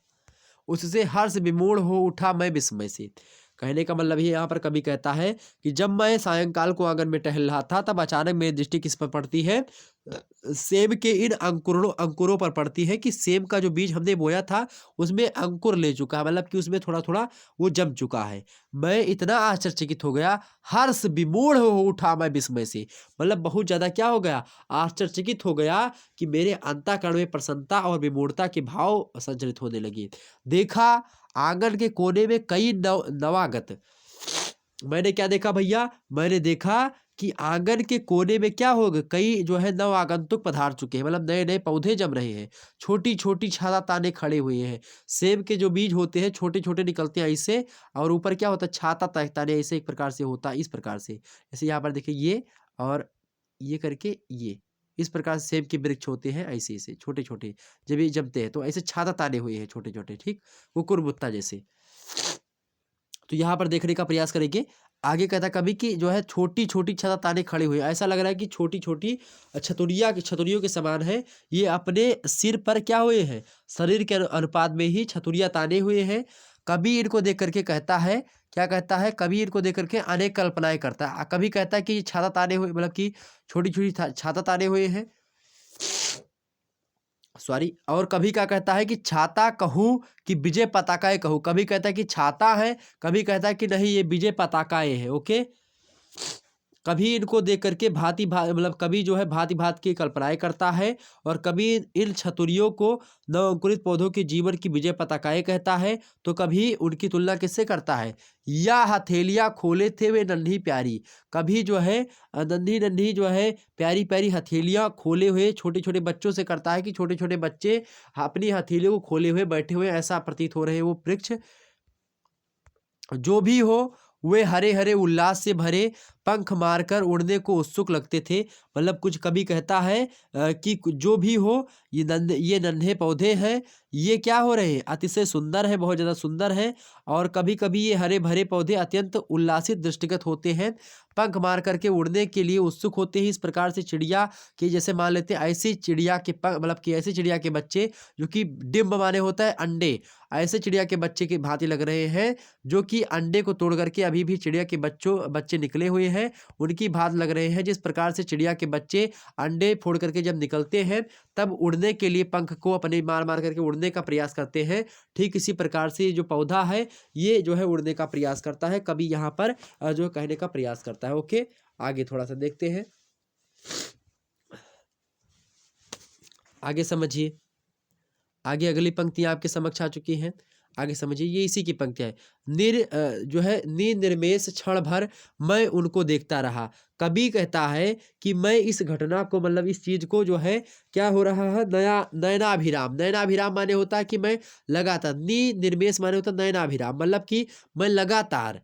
उससे हर्ष विमूढ़ हो उठा मैं विस्मय से। कहने का मतलब ये यहाँ पर कवि कहता है कि जब मैं सायंकाल को आंगन में टहल रहा था तब अचानक मेरी दृष्टि किस पर पड़ती है, सेब के इन अंकुरों पर पड़ती है कि सेब का जो बीज हमने बोया था उसमें अंकुर ले चुका है, मतलब कि उसमें थोड़ा थोड़ा वो जम चुका है। मैं इतना आश्चर्यचकित हो गया, हर्ष विमूढ़ हो उठा मैं विस्मय से, मतलब बहुत ज्यादा क्या हो गया, आश्चर्यचकित हो गया कि मेरे अंतःकरण में प्रसन्नता और विमूढ़ता के भाव संचरित होने लगे। देखा आंगन के कोने में कई नवागत, मैंने क्या देखा भैया, मैंने देखा कि आंगन के कोने में क्या हो गए, कई जो है नव आगंतुक पधार चुके हैं, मतलब नए नए पौधे जम रहे हैं, छोटी छोटी छाता ताने खड़े हुए हैं। सेब के जो बीज होते हैं छोटे छोटे निकलते हैं ऐसे, और ऊपर क्या होता है छाता ताने, ऐसे एक प्रकार से होता है, इस प्रकार से। जैसे यहाँ पर देखिए ये और ये करके ये इस प्रकार से सेब के वृक्ष होते हैं, ऐसे ऐसे छोटे छोटे जब ये जमते हैं तो ऐसे छाता ताने हुए हैं छोटे छोटे, ठीक, कुकुर बुत्ता जैसे। तो यहाँ पर देखने का प्रयास करेंगे। आगे कहता कभी कि जो है छोटी छोटी छता ताने खड़े हुए, ऐसा लग रहा है कि छोटी छोटी छतुरियों के समान है। ये अपने सिर पर क्या हुए हैं, शरीर के अनुपात में ही छतुरिया ताने हुए हैं। कभी इनको देख करके कहता है, क्या कहता है, कभी इनको देख करके अनेक कल्पनाएं करता है। कभी कहता है कि छाता ताने हुए, मतलब कि छोटी छोटी छाता ताने हुए हैं, सॉरी। और कभी क्या कहता है कि छाता कहूँ कि विजय पताकाएं कहूँ, कभी कहता है कि छाता है, कभी कहता है कि नहीं ये विजय पताकाएं हैं, ओके। कभी इनको देख करके मतलब कभी जो है भांति भांति की कल्पनाएं करता है, और कभी इन छतुरियों को नवअंकुरित पौधों के जीवन की विजय पताकाएं कहता है, तो कभी उनकी तुलना किससे करता है, या हथेलियां खोले थे वे नन्ही प्यारी, कभी जो है नन्ही नन्ही जो है प्यारी प्यारी हथेलियां खोले हुए छोटे छोटे बच्चों से करता है कि छोटे छोटे बच्चे अपनी हथेलियों को खोले हुए बैठे हुए ऐसा प्रतीत हो रहे हैं वो वृक्ष। जो भी हो वे हरे हरे उल्लास से भरे पंख मारकर उड़ने को उत्सुक लगते थे। मतलब कुछ कवि कहता है कि जो भी हो, ये नन्हे पौधे हैं, ये क्या हो रहे हैं, अतिशय सुंदर है, बहुत ज़्यादा सुंदर है। और कभी कभी ये हरे भरे पौधे अत्यंत उल्लासित दृष्टिगत होते हैं, पंख मार करके उड़ने के लिए उत्सुक होते हैं। इस प्रकार से चिड़िया के, जैसे मान लेते हैं ऐसी चिड़िया के मतलब कि ऐसी चिड़िया के बच्चे, जो कि डिम्ब माने होता है अंडे, ऐसे चिड़िया के बच्चे की भांति लग रहे हैं, जो कि अंडे को तोड़ करके अभी भी चिड़िया के बच्चे निकले हुए हैं, उनकी भांत लग रहे हैं। जिस प्रकार से चिड़िया के बच्चे अंडे फोड़ करके जब निकलते हैं, तब उड़ने के लिए पंख को अपने मार मार करके उड़ने का प्रयास करते हैं, ठीक इसी प्रकार से जो पौधा है, ये जो है उड़ने का प्रयास करता है। कभी यहाँ पर जो कहने का प्रयास करता है। ओके, आगे थोड़ा सा देखते हैं, आगे समझिए। आगे अगली पंक्तियां आपके समक्ष आ चुकी हैं, आगे समझिए। ये इसी की पंक्तियां है। जो है निर्मेष क्षण भर मैं उनको देखता रहा। कवि कहता है कि मैं इस घटना को, मतलब इस चीज को जो है, क्या हो रहा है, नयनाभिराम, नयनाभिराम माने होता है कि मैं लगातार, निर्मेष माने होता है नयनाभिराम, मतलब कि मैं लगातार,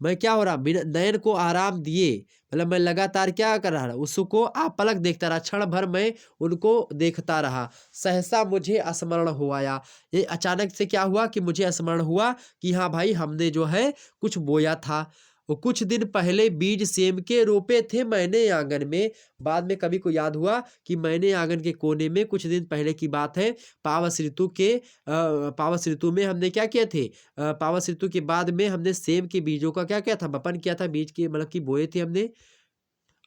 मैं क्या हो रहा, बिना नयन को आराम दिए, मतलब मैं लगातार क्या कर रहा, उसको आप पलक देखता रहा, क्षण भर मैं उनको देखता रहा। सहसा मुझे स्मरण हो आया, ये अचानक से क्या हुआ कि मुझे स्मरण हुआ कि हाँ भाई, हमने जो है कुछ बोया था। वो कुछ दिन पहले बीज सेम के रोपे थे मैंने आंगन में। बाद में कवि को याद हुआ कि मैंने आंगन के कोने में, कुछ दिन पहले की बात है, पावस ऋतु में हमने क्या किए थे, पावस ऋतु के बाद में हमने सेम के बीजों का क्या किया था, बपन किया था, बीज के मतलब कि बोए थे हमने।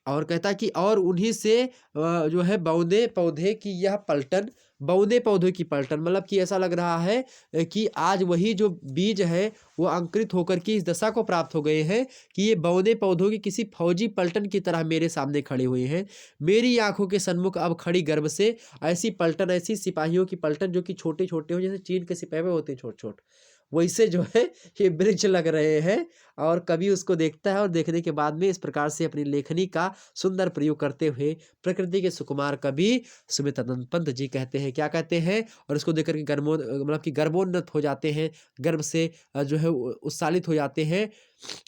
और कहता है कि और उन्हीं से जो है बौने पौधे की यह पलटन, बौने पौधे की पलटन, मतलब कि ऐसा लग रहा है कि आज वही जो बीज है वो अंकुरित होकर के इस दशा को प्राप्त हो गए हैं कि ये बौने पौधों की किसी फौजी पलटन की तरह मेरे सामने खड़े हुए हैं। मेरी आंखों के सन्मुख अब खड़ी गर्व से ऐसी पलटन, ऐसी सिपाहियों की पलटन, जो कि छोटे छोटे हो, जैसे चीन के सिपाही होते हैं छोटे छोटे, वैसे जो है ये वृक्ष लग रहे हैं। और कवि उसको देखता है और देखने के बाद में इस प्रकार से अपनी लेखनी का सुंदर प्रयोग करते हुए प्रकृति के सुकुमार कवि सुमित्रानंद पंत जी कहते हैं, क्या कहते हैं, और इसको देख करके मतलब कि गर्वोन्नत हो जाते हैं, गर्व से जो है उत्साहित हो जाते हैं।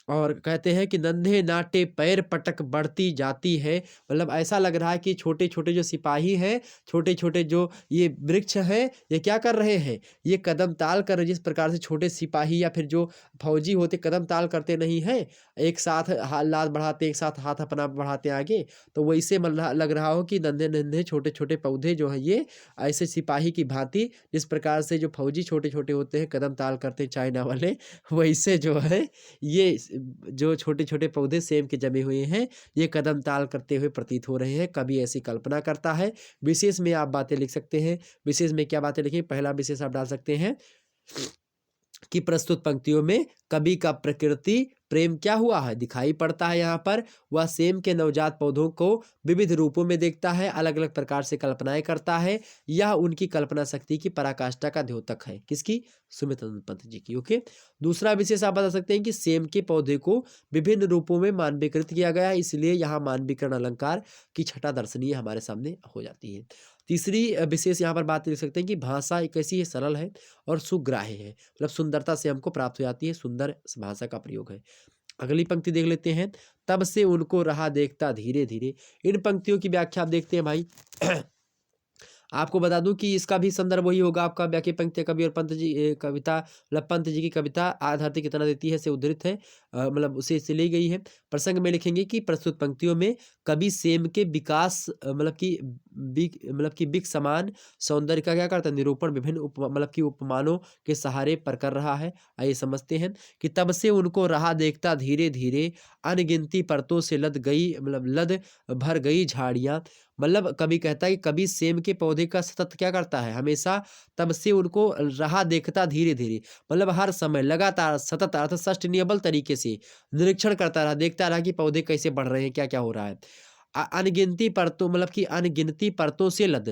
और कहते हैं कि नन्हे नाटे पैर पटक बढ़ती जाती है, मतलब ऐसा लग रहा है कि छोटे छोटे जो सिपाही हैं, छोटे छोटे जो ये वृक्ष हैं, ये क्या कर रहे हैं, ये कदम ताल कर, जिस प्रकार से छोटे सिपाही या फिर जो फौजी होते कदम ताल करते नहीं हैं, एक साथ लात बढ़ाते, एक साथ हाथ अपना बढ़ाते आगे, तो वैसे लग रहा हो कि नन्हे नन्हे छोटे छोटे पौधे जो हैं, ये ऐसे सिपाही की भांति, जिस प्रकार से जो फौजी छोटे छोटे होते हैं कदम ताल करते हैं चाइना वाले, वैसे जो है ये जो छोटे छोटे पौधे सेम के जमे हुए हैं, ये कदम ताल करते हुए प्रतीत हो रहे हैं। कवि ऐसी कल्पना करता है। विशेष में आप बातें लिख सकते हैं। विशेष में क्या बातें लिखें, पहला विशेष आप डाल सकते हैं कि प्रस्तुत पंक्तियों में कवि का प्रकृति प्रेम क्या हुआ है, दिखाई पड़ता है। यहाँ पर वह सेम के नवजात पौधों को विविध रूपों में देखता है, अलग अलग प्रकार से कल्पनाएं करता है। यह उनकी कल्पना शक्ति की पराकाष्ठा का द्योतक है। किसकी, सुमित्रानंद पंत जी की। ओके, दूसरा विशेष आप बता सकते हैं कि सेम के पौधे को विभिन्न रूपों में मानवीकृत किया गया है, इसलिए यहाँ मानवीकरण अलंकार की छटा दर्शनीय हमारे सामने हो जाती है। तीसरी विशेष यहाँ पर बात लिख सकते हैं कि भाषा एक ऐसी है, सरल है और सुग्राह्य है, मतलब सुंदरता से हमको प्राप्त हो जाती है, सुंदर भाषा का प्रयोग है। अगली पंक्ति देख लेते हैं, तब से उनको रहा देखता धीरे धीरे। इन पंक्तियों की व्याख्या आप देखते हैं भाई। आपको बता दूं कि इसका भी संदर्भ वही होगा आपका, व्याख्या पंक्ति कवि और पंत जी कविता, मतलब पंत जी की कविता आधारती कितना देती है से उद्धृत है, मतलब उसे से ली गई है। प्रसंग में लिखेंगे कि प्रस्तुत पंक्तियों में कवि सेम के विकास मतलब कि बिक समान सौंदर्य का क्या करता है, निरूपण विभिन्न मतलब कि उपमानों के सहारे पर कर रहा है। आइए समझते हैं कि तब से उनको रहा देखता धीरे धीरे, अनगिनती परतों से लद गई, मतलब लद भर गई झाड़ियां। मतलब कवि कहता है कि कवि सेम के पौधे का सतत क्या करता है, हमेशा तब से उनको रहा देखता धीरे धीरे, मतलब हर समय लगातार सतत अर्थात सस्टेनेबल तरीके से निरीक्षण करता रहा, देखता रहा कि पौधे कैसे बढ़ रहे हैं, क्या क्या हो रहा है। अनगिनती परतों, मतलब कि अनगिनती परतों से लद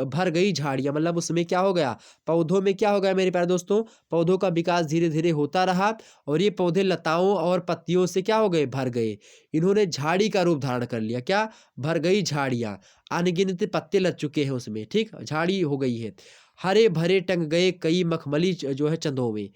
भर गई झाड़ियां, मतलब उसमें क्या हो गया, पौधों में क्या हो गया मेरे प्यारे दोस्तों, पौधों का विकास धीरे धीरे होता रहा और ये पौधे लताओं और पत्तियों से क्या हो गए, भर गए। इन्होंने झाड़ी का रूप धारण कर लिया, क्या, भर गई झाड़ियां, अनगिनत पत्ते लग चुके हैं उसमें, ठीक, झाड़ी हो गई है। हरे भरे टंग गए कई मखमली जो है चंदों में,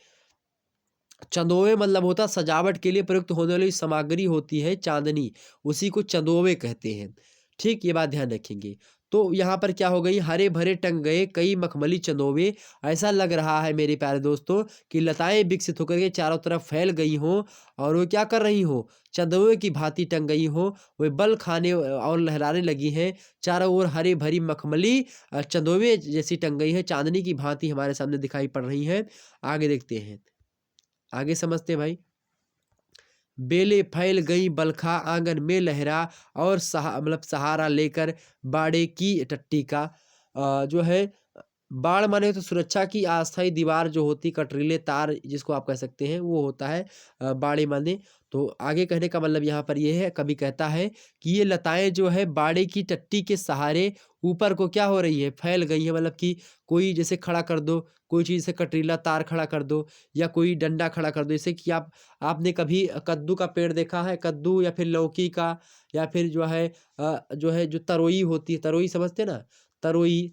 चंदोवे मतलब होता है सजावट के लिए प्रयुक्त होने वाली सामग्री होती है चांदनी, उसी को चंदोवे कहते हैं। ठीक, ये बात ध्यान रखेंगे। तो यहाँ पर क्या हो गई, हरे भरे टंग गए कई मखमली चंदोवे। ऐसा लग रहा है मेरे प्यारे दोस्तों कि लताएं विकसित होकर के चारों तरफ फैल गई हों और वो क्या कर रही हों, चंदोवे की भांति टंग गई हों। वे बल खाने और लहराने लगी हैं। चारों ओर हरी भरी मखमली चंदोवे जैसी टंग गई हैं, चांदनी की भांति हमारे सामने दिखाई पड़ रही हैं। आगे देखते हैं, आगे समझते हैं भाई। बेले फैल गई बलखा आंगन में लहरा और मतलब सहारा लेकर बाड़े की टट्टी का जो है बाड़ माने तो सुरक्षा की अस्थायी दीवार जो होती, कटरीले तार जिसको आप कह सकते हैं, वो होता है बाड़े माने। तो आगे कहने का मतलब यहाँ पर ये है, कवि कहता है कि ये लताएं जो है बाड़े की टट्टी के सहारे ऊपर को क्या हो रही है, फैल गई है। मतलब कि कोई जैसे खड़ा कर दो, कोई चीज़ से कटरीला तार खड़ा कर दो या कोई डंडा खड़ा कर दो, जैसे कि आपने कभी कद्दू का पेड़ देखा है, कद्दू या फिर लौकी का, या फिर जो तरोई होती है, तरोई समझते हैं ना, तरोई।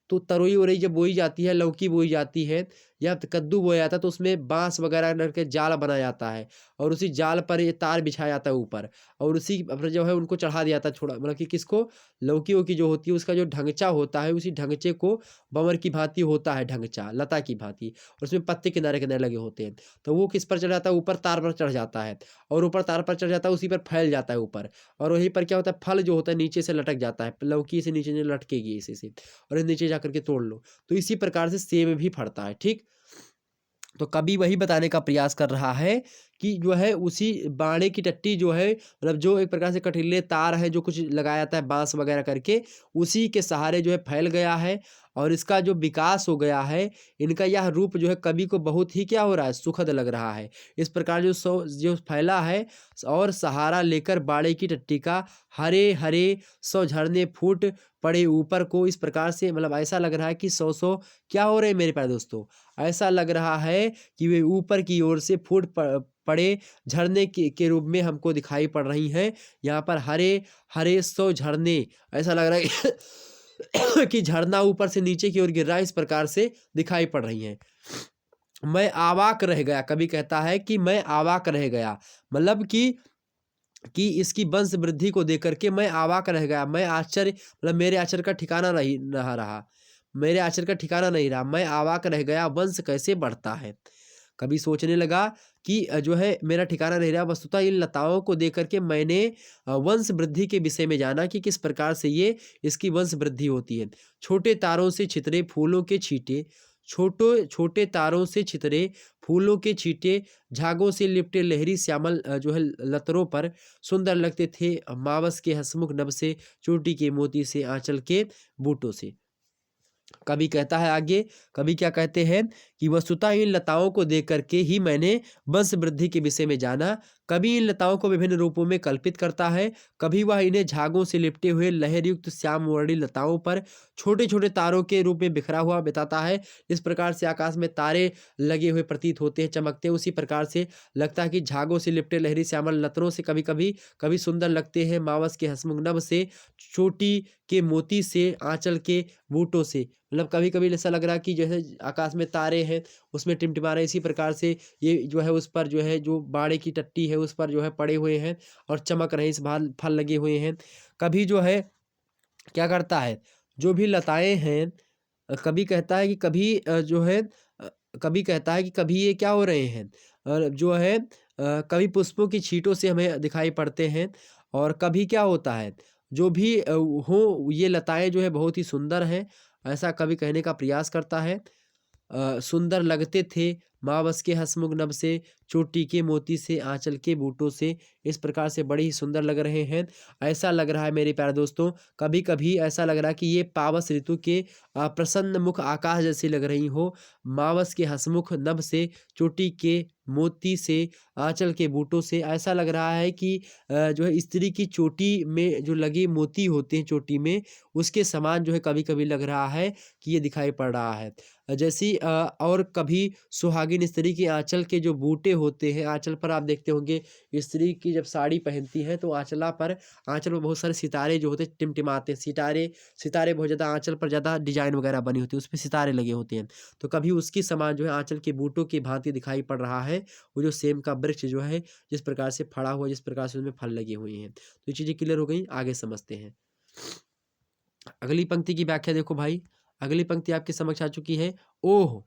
तो तरोई वरोई जब बोई जाती है, लौकी बोई जाती है या कद्दू बोया जाता है, तो उसमें बांस वगैरह करके जाल बनाया जाता है और उसी जाल पर ये तार बिछाया जाता है ऊपर, और उसी पर जो है उनको चढ़ा दिया जाता है, छोड़ा मतलब कि किसको, लौकी वोकी जो होती है उसका जो ढंगचा होता है, उसी ढंगचे को बंवर की भांति होता है, ढंगचा लता की भांति, और उसमें पत्ते किनारे किनारे लगे होते हैं। तो वो किस पर चढ़ जाता है, ऊपर तार पर चढ़ जाता है, और ऊपर तार पर चढ़ जाता है, उसी पर फैल जाता है ऊपर, और वहीं पर क्या होता है, फल जो होता है नीचे से लटक जाता है, लौकी से नीचे लटकेगी इसी से, और ये नीचे जाकर के तोड़ लो। तो इसी प्रकार से सेब भी फड़ता है। ठीक, तो कवि वही बताने का प्रयास कर रहा है कि जो है उसी बाड़े की टट्टी जो है, मतलब जो एक प्रकार से कटीले तार है जो कुछ लगाया जाता है बांस वगैरह करके, उसी के सहारे जो है फैल गया है, और इसका जो विकास हो गया है, इनका यह रूप जो है कवि को बहुत ही क्या हो रहा है, सुखद लग रहा है। इस प्रकार जो फैला है और सहारा लेकर बाड़े की टट्टी का, हरे हरे सौ झरने फूट पड़े ऊपर को। इस प्रकार से मतलब ऐसा लग रहा है कि सौ क्या हो रहे हैं मेरे प्यारे दोस्तों, ऐसा लग रहा है कि वे ऊपर की ओर से फूट पड़े झरने के रूप में हमको दिखाई पड़ रही हैं। यहाँ पर हरे हरे सौ झरने, ऐसा लग रहा है कि झरना ऊपर से नीचे की ओर गिर रहा है, इस प्रकार से दिखाई पड़ रही हैं। मैं आवाक रह गया, कवि कहता है कि मैं आवाक रह गया, मतलब कि इसकी वंश वृद्धि को देख करके मैं अवाक रह गया। मैं आश्चर्य मतलब मेरे आश्चर्य का ठिकाना नहीं रहा, मेरे आश्चर्य का ठिकाना नहीं रहा, मैं अवाक रह गया, वंश कैसे बढ़ता है। कभी सोचने लगा कि जो है मेरा ठिकाना नहीं रहा। वस्तुतः इन लताओं को देख करके मैंने वंश वृद्धि के विषय में जाना कि किस प्रकार से ये इसकी वंश वृद्धि होती है। छोटे तारों से छितरे फूलों के छींटे, छोटे छोटे तारों से छितरे फूलों के छींटे, झागों से लिपटे लहरी श्यामल जो है लतरों पर सुंदर लगते थे मावस के हंसमुख नभ से, चोटी के मोती से, आंचल के बूटों से। कवि कहता है आगे, कवि क्या कहते हैं कि वस्तुतः इन लताओं को देख करके ही मैंने वंश वृद्धि के विषय में जाना। कवि इन लताओं को विभिन्न रूपों में कल्पित करता है। कभी वह इन्हें झागों से लिपटे हुए लहरयुक्त श्याम वर्णी लताओं पर छोटे छोटे तारों के रूप में बिखरा हुआ बताता है। इस प्रकार से आकाश में तारे लगे हुए प्रतीत होते हैं, चमकते हैं, उसी प्रकार से लगता है कि झागों से लिपटे लहरी श्यामल लतरों से कभी कभी कभी सुंदर लगते हैं मावस के हंसमुख नभ से, चोटी के मोती से, आंचल के बूटों से। मतलब कभी कभी ऐसा लग रहा है कि जैसे आकाश में तारे हैं उसमें टिमटिमा रहे, इसी प्रकार से ये जो है उस पर जो है जो बाड़े की टट्टी है उस पर जो है पड़े हुए हैं और चमक रहे हैं, इस भाल फल लगे हुए हैं। कभी जो है क्या करता है, जो भी लताएं हैं, कभी कहता है कि कभी जो है कभी कहता है कि कभी ये क्या हो रहे हैं, जो है कभी पुष्पों की छींटों से हमें दिखाई पड़ते हैं, और कभी क्या होता है जो भी हो ये लताएं जो है बहुत ही सुंदर हैं, ऐसा कवि कहने का प्रयास करता है। सुंदर लगते थे मावस के हंसमुख नभ से, चोटी के मोती से, आंचल के बूटों से, इस प्रकार से बड़े ही सुंदर लग रहे हैं। ऐसा लग रहा है मेरे प्यारे दोस्तों, कभी कभी ऐसा लग रहा है कि ये पावस ऋतु के प्रसन्न मुख आकाश जैसी लग रही हो। मावस के हंसमुख नभ से, चोटी के मोती से, आंचल के बूटों से, ऐसा लग रहा है कि जो है स्त्री की चोटी में जो लगे मोती होते हैं चोटी में, उसके समान जो है कभी कभी लग रहा है कि ये दिखाई पड़ रहा है। जैसी और कभी सुहागिन नागिन स्त्री के आंचल के जो बूटे होते हैं, आंचल पर आप देखते होंगे स्त्री की जब साड़ी पहनती है तो आंचल पर बहुत सारे सितारे जो होते हैं टिमटिमाते हैं। सितारे सितारे बहुत ज़्यादा आंचल पर ज़्यादा डिजाइन वगैरह बनी होती है, उसपे सितारे लगे होते हैं। तो कभी उसकी समान जो है आंचल के बूटों की भांति दिखाई पड़ रहा है वो जो सेम का वृक्ष जो है, जिस प्रकार से फड़ा हुआ, जिस प्रकार से उसमें फल लगे हुए हैं। तो ये चीज़ें क्लियर हो गई, आगे समझते हैं। अगली पंक्ति की व्याख्या देखो भाई, अगली पंक्ति आपके समक्ष आ चुकी है। ओह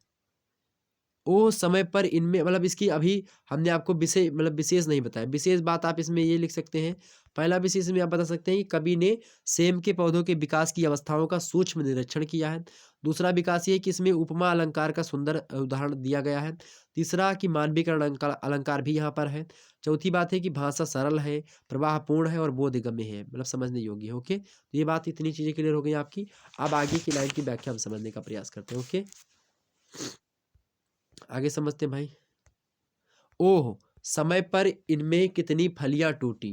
ओह समय पर इनमें, मतलब इसकी अभी हमने आपको विशेष नहीं बताया। विशेष बात आप इसमें ये लिख सकते हैं। पहला विशेष में आप बता सकते हैं कि कवि ने सेम के पौधों के विकास की अवस्थाओं का सूक्ष्म निरीक्षण किया है। दूसरा विकास ये है कि इसमें उपमा अलंकार का सुंदर उदाहरण दिया गया है। तीसरा कि मानवीकरण अलंकार भी यहाँ पर है। चौथी बात है कि भाषा सरल है, प्रवाहपूर्ण है और बोधगम्य है, मतलब समझने योग्य है। ओके, तो ये बात, इतनी चीज़ें क्लियर हो गई आपकी। अब आगे की लाइन की व्याख्या हम समझने का प्रयास करते हैं। ओके, आगे समझते हैं भाई। ओह समय पर इनमें कितनी फलियां टूटी,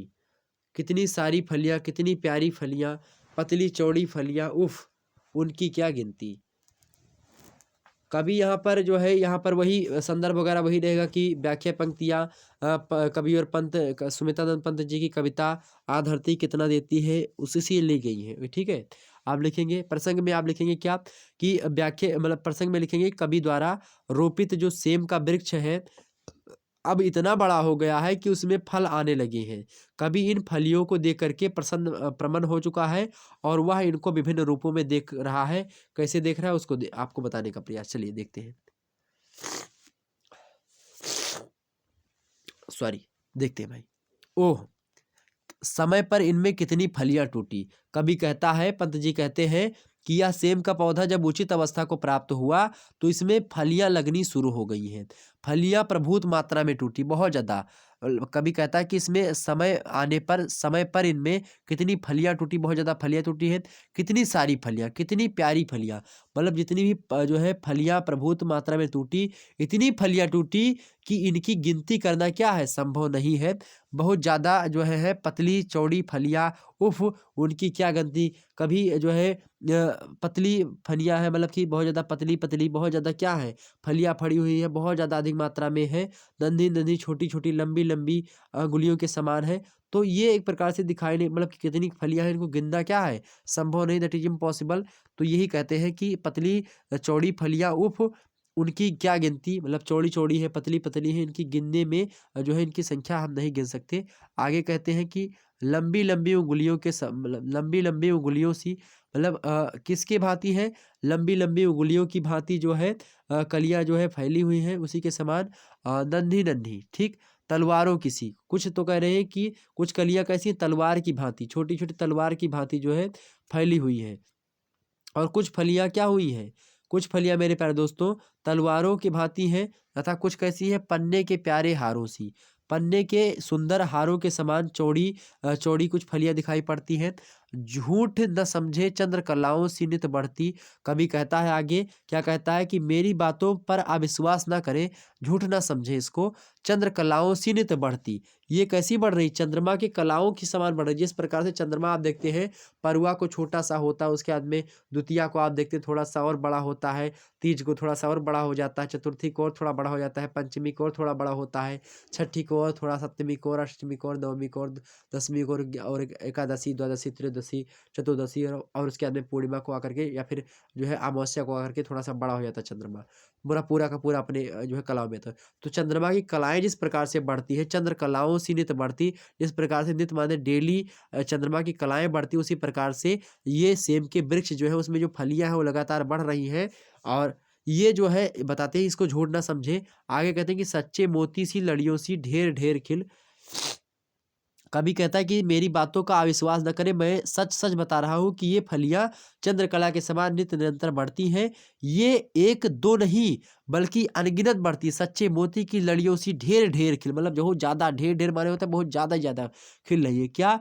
कितनी सारी फलियां, कितनी प्यारी फलियां, पतली चौड़ी फलियां, उफ उनकी क्या गिनती। कवि यहाँ पर जो है, यहाँ पर वही संदर्भ वगैरह वही रहेगा कि व्याख्या पंक्तियाँ कवि और सुमित्रानंद पंत जी की कविता आ धरती कितना देती है उसी से ली गई है। ठीक है, आप लिखेंगे प्रसंग में, आप लिखेंगे क्या कि व्याख्या, मतलब प्रसंग में लिखेंगे कवि द्वारा रोपित जो सेम का वृक्ष है अब इतना बड़ा हो गया है कि उसमें फल आने लगे हैं। कवि इन फलियों को देख करके प्रसन्न हो चुका है और वह इनको विभिन्न रूपों में देख रहा है। कैसे देख रहा है उसको आपको बताने का प्रयास, चलिए देखते हैं। सॉरी, देखते हैं भाई। ओह समय पर इनमें कितनी फलियां टूटी। कवि कहता है, पंत जी कहते हैं कि यह सेम का पौधा जब उचित अवस्था को प्राप्त हुआ तो इसमें फलियां लगनी शुरू हो गई हैं। फलियां प्रभुत मात्रा में टूटी, बहुत ज़्यादा। कवि कहता है कि इसमें समय पर इनमें कितनी फलियां टूटी, बहुत ज़्यादा फलियां टूटी हैं। कितनी सारी फलियां, कितनी प्यारी फलियां, मतलब जितनी भी जो है फलियां प्रभुत मात्रा में टूटी, इतनी फलियां टूटी कि इनकी गिनती करना क्या है, संभव नहीं है। बहुत ज़्यादा जो है पतली चौड़ी फलियां, उफ उनकी क्या गिनती। कभी जो है पतली फलियां है, मतलब कि बहुत ज़्यादा पतली पतली, बहुत ज़्यादा क्या है फलियां फड़ी हुई है, बहुत ज़्यादा अधिक मात्रा में है। नन्ही नन्ही छोटी छोटी लंबी लंबी गुलियों के समान है। तो ये एक प्रकार से दिखाई नहीं, मतलब कि कितनी फलियां हैं इनको गिनना क्या है, संभव नहीं, दैट इज इम्पॉसिबल। तो यही कहते हैं कि पतली चौड़ी फलियां, उफ उनकी क्या गिनती, मतलब चौड़ी चौड़ी है, पतली पतली है, इनकी गिनने में जो है इनकी संख्या हम नहीं गिन सकते। आगे कहते हैं कि लंबी लंबी उंगलियों के मतलब लंबी लंबी उंगलियों सी, मतलब किसके भांति है, लंबी लंबी उंगलियों की भांति जो है कलियां जो है फैली हुई हैं, उसी के समान नन्ही नन्ही, ठीक तलवारों की सी। कुछ तो कह रहे हैं कि कुछ कलियां कैसी हैं, तलवार की भांति, छोटी छोटी तलवार की भांति जो है फैली हुई है। और कुछ फलियां क्या हुई हैं, कुछ फलियां मेरे प्यारे दोस्तों तलवारों की भांति हैं, तथा कुछ कैसी है, पन्ने के प्यारे हारों सी, पन्ने के सुंदर हारों के समान चौड़ी चौड़ी कुछ फलियां दिखाई पड़ती हैं। झूठ न समझे चंद्रकलाओं सी नित बढ़ती। कवि कहता है आगे, क्या कहता है कि मेरी बातों पर अविश्वास ना करें, झूठ ना समझे इसको, चंद्रकलाओं सी नित बढ़ती। ये कैसी बढ़ रही, चंद्रमा की कलाओं की समान बढ़ रही। जिस प्रकार से चंद्रमा आप देखते हैं परुआ को छोटा सा होता है, उसके बाद में द्वितीया को आप देखते हैं थोड़ा सा और बड़ा होता है, तीज को थोड़ा सा और बड़ा हो जाता है, चतुर्थी को और थोड़ा बड़ा हो जाता है, पंचमी को और थोड़ा बड़ा होता है, छठी को और थोड़ा, सप्तमी को और, अष्टमी को और, नवमी को और, दसवीं को और एकादशी, द्वादशी, त्रयोदशी, चतुर्दशी और उसके बाद में पूर्णिमा को आकर के या फिर जो है अमावस्या को आकर के थोड़ा सा बड़ा हो जाता है चंद्रमा। पूरा का पूरा अपने जो है कलाओं में था। तो चंद्रमा की कलाएं जिस प्रकार से बढ़ती है, चंद्र कलाओं सी नित बढ़ती, जिस प्रकार से नित माने डेली चंद्रमा की कलाएं बढ़ती, उसी प्रकार से ये सेम के वृक्ष जो है उसमें जो फलियां हैं वो लगातार बढ़ रही हैं। और ये जो है बताते हैं, इसको झूठ ना समझे। आगे कहते हैं कि सच्चे मोती सी लड़ियों सी ढेर ढेर खिल। कभी कहता है कि मेरी बातों का अविश्वास न करें, मैं सच सच बता रहा हूँ कि ये फलियां चंद्रकला के समान नित्य निरंतर बढ़ती हैं। ये एक दो नहीं बल्कि अनगिनत बढ़ती, सच्चे मोती की लड़ियों सी ढेर ढेर खिल, मतलब बहुत ज्यादा, ढेर ढेर माने होता है बहुत ज्यादा खिल रही है। क्या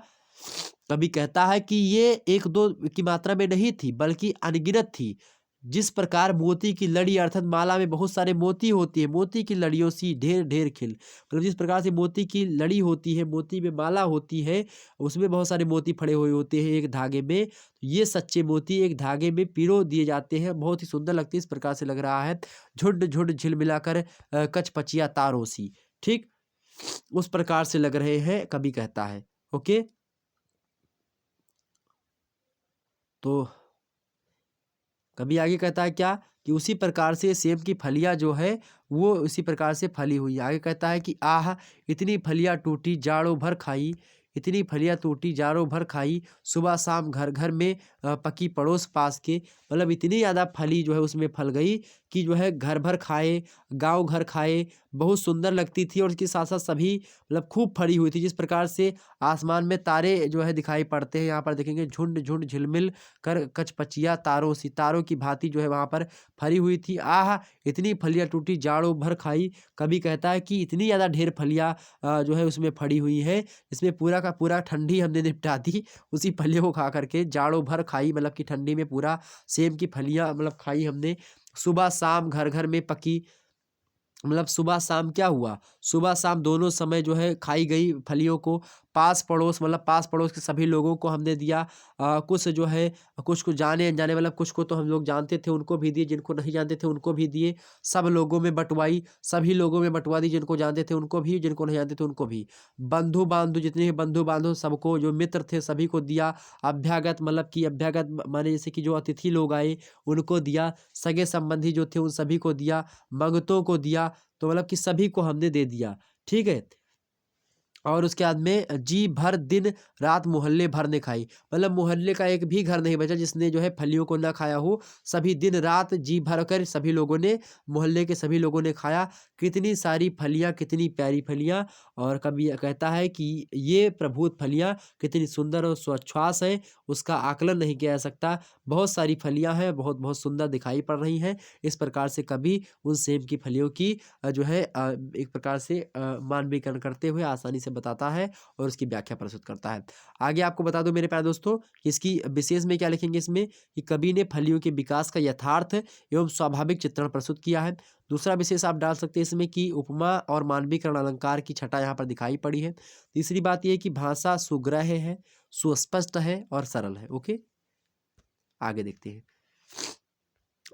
कभी कहता है कि ये एक दो की मात्रा में नहीं थी बल्कि अनगिनत थी। जिस प्रकार मोती की लड़ी अर्थात माला में बहुत सारे मोती होती है, मोती की लड़ियों सी ढेर ढेर खिल, मतलब जिस प्रकार से मोती की लड़ी होती है, मोती में माला होती है, उसमें बहुत सारे मोती फड़े हुए होते हैं एक धागे में। ये सच्चे मोती एक धागे में पिरो दिए जाते हैं, बहुत ही सुंदर लगती है। इस प्रकार से लग रहा है, झुंड झुंड झिलमिलाकर कचपचिया तारों सी, ठीक उस प्रकार से लग रहे हैं, कवि कहता है। ओके, तो कभी आगे कहता है क्या कि उसी प्रकार से सेब की फलियां जो है वो उसी प्रकार से फली हुई है। आगे कहता है कि आह, इतनी फलियां टूटी जाड़ों भर खाई, इतनी फलियां टूटी जाड़ों भर खाई, सुबह शाम घर घर में पकी पड़ोस पास के, मतलब इतनी ज़्यादा फली जो है उसमें फल गई कि जो है घर भर खाए, गांव घर खाए, बहुत सुंदर लगती थी। और उसके साथ साथ सभी मतलब खूब फली हुई थी। जिस प्रकार से आसमान में तारे जो है दिखाई पड़ते हैं, यहाँ पर देखेंगे झुंड झुंड झिलमिल कर कचपचिया तारों सी, तारों की भांति जो है वहाँ पर फली हुई थी। आह, इतनी फलियां टूटी जाड़ों भर खाई। कवि कहता है कि इतनी ज़्यादा ढेर फलियां जो है उसमें फड़ी हुई है, इसमें पूरा का पूरा ठंडी हमने निपटा दी उसी फलियों को खा करके। जाड़ों भर खाई मतलब कि ठंडी में पूरा सेब की फलियां मतलब खाई हमने। सुबह शाम घर घर में पकी, मतलब सुबह शाम क्या हुआ, सुबह शाम दोनों समय जो है खाई गई फलियों को। पास पड़ोस मतलब पास पड़ोस के सभी लोगों को हमने दिया। कुछ जो है कुछ को जाने अनजाने मतलब कुछ को तो हम लोग जानते थे उनको भी दिए, जिनको नहीं जानते थे उनको भी दिए। सब लोगों में बंटवाई, सभी लोगों में बंटवा दी, जिनको जानते थे उनको भी, जिनको नहीं जानते थे उनको भी। बंधु बांधु जितने भी बंधु बांधव सबको, जो मित्र थे सभी को दिया। अभ्यागत मतलब कि अभ्यागत माने जैसे कि जो अतिथि लोग आए उनको दिया। सगे संबंधी जो थे उन सभी को दिया। मंगतों को दिया। तो मतलब कि सभी को हमने दे दिया, ठीक है। और उसके बाद में जी भर दिन रात मोहल्ले भर ने खाई, मतलब मोहल्ले का एक भी घर नहीं बचा जिसने जो है फलियों को ना खाया हो। सभी दिन रात जी भर कर सभी लोगों ने, मोहल्ले के सभी लोगों ने खाया। कितनी सारी फलियां, कितनी प्यारी फलियां। और कभी कहता है कि ये प्रभुत फलियां कितनी सुंदर और स्वच्छ्वास है, उसका आकलन नहीं किया जा सकता। बहुत सारी फलियां हैं, बहुत बहुत सुंदर दिखाई पड़ रही हैं। इस प्रकार से कभी उन सेब की फलियों की जो है एक प्रकार से मानवीकरण करते हुए आसानी से बताता है और उसकी व्याख्या प्रस्तुत करता है। आगे आपको बता दूं मेरे प्यारे दोस्तों कि इसकी विशेष में क्या लिखेंगे इसमें कि कवि ने फलियों के विकास का यथार्थ एवं स्वाभाविक चित्रण प्रस्तुत किया है। दूसरा विशेष आप डाल सकते हैं इसमें कि उपमा और मानवीकरण अलंकार की छटा यहाँ पर दिखाई पड़ी है। तीसरी बात यह कि भाषा सुग्राह्य है, सुस्पष्ट है और सरल है। ओके, आगे देखते हैं।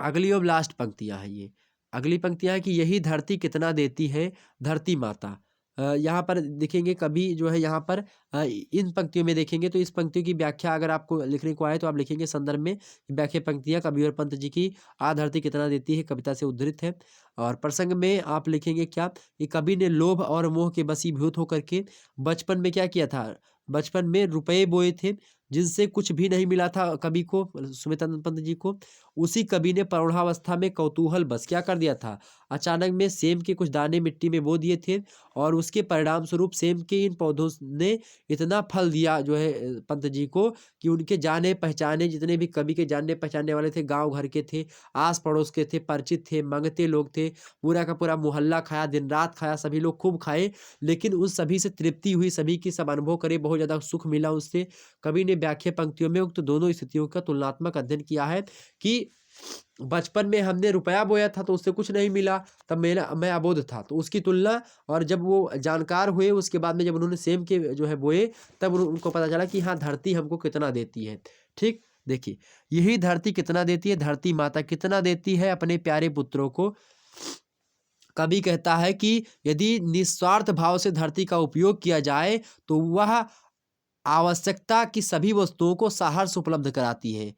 अगली और लास्ट पंक्तियां हैं ये। अगली पंक्तियां हैं कि यही धरती कितना देती है धरती माता। यहाँ पर देखेंगे कभी जो है यहाँ पर इन पंक्तियों में देखेंगे तो इस पंक्तियों की व्याख्या अगर आपको लिखने को आए तो आप लिखेंगे संदर्भ में व्याख्या पंक्तियां कबीर पंत जी की आ धरती कितना देती है कविता से उद्धृत है। और प्रसंग में आप लिखेंगे क्या कि कवि ने लोभ और मोह के वशीभूत होकर के बचपन में क्या किया था, बचपन में रुपए बोए थे जिनसे कुछ भी नहीं मिला था कवि को, सुमित्रानंद पंत जी को। उसी कवि ने प्रौढ़ावस्था में कौतूहल बस क्या कर दिया था, अचानक में सेम के कुछ दाने मिट्टी में बो दिए थे और उसके परिणाम स्वरूप सेम के इन पौधों ने इतना फल दिया जो है पंत जी को कि उनके जाने पहचाने जितने भी कवि के जानने पहचानने वाले थे, गांव घर के थे, आस पड़ोस के थे, परिचित थे, मंगते लोग थे, पूरा का पूरा मोहल्ला खाया, दिन रात खाया, सभी लोग खूब खाए। लेकिन उन सभी से तृप्ति हुई, सभी की सब अनुभव करे, बहुत ज़्यादा सुख मिला उससे। कवि ने व्याख्या पंक्तियों में उक्त दोनों स्थितियों का तुलनात्मक अध्ययन किया है कि बचपन में हमने रुपया बोया था तो उससे कुछ नहीं मिला, तब मैं अबोध था, तो उसकी तुलना, और जब वो जानकार हुए उसके बाद में जब उन्होंने सेम के जो है बोए तब उनको पता चला कि हाँ धरती हमको कितना देती है। ठीक, देखिए यही धरती कितना देती है, धरती माता कितना देती है अपने प्यारे पुत्रों को। कवि कहता है कि यदि निस्वार्थ भाव से धरती का उपयोग किया जाए तो वह आवश्यकता की सभी वस्तुओं को सहर्ष उपलब्ध कराती है।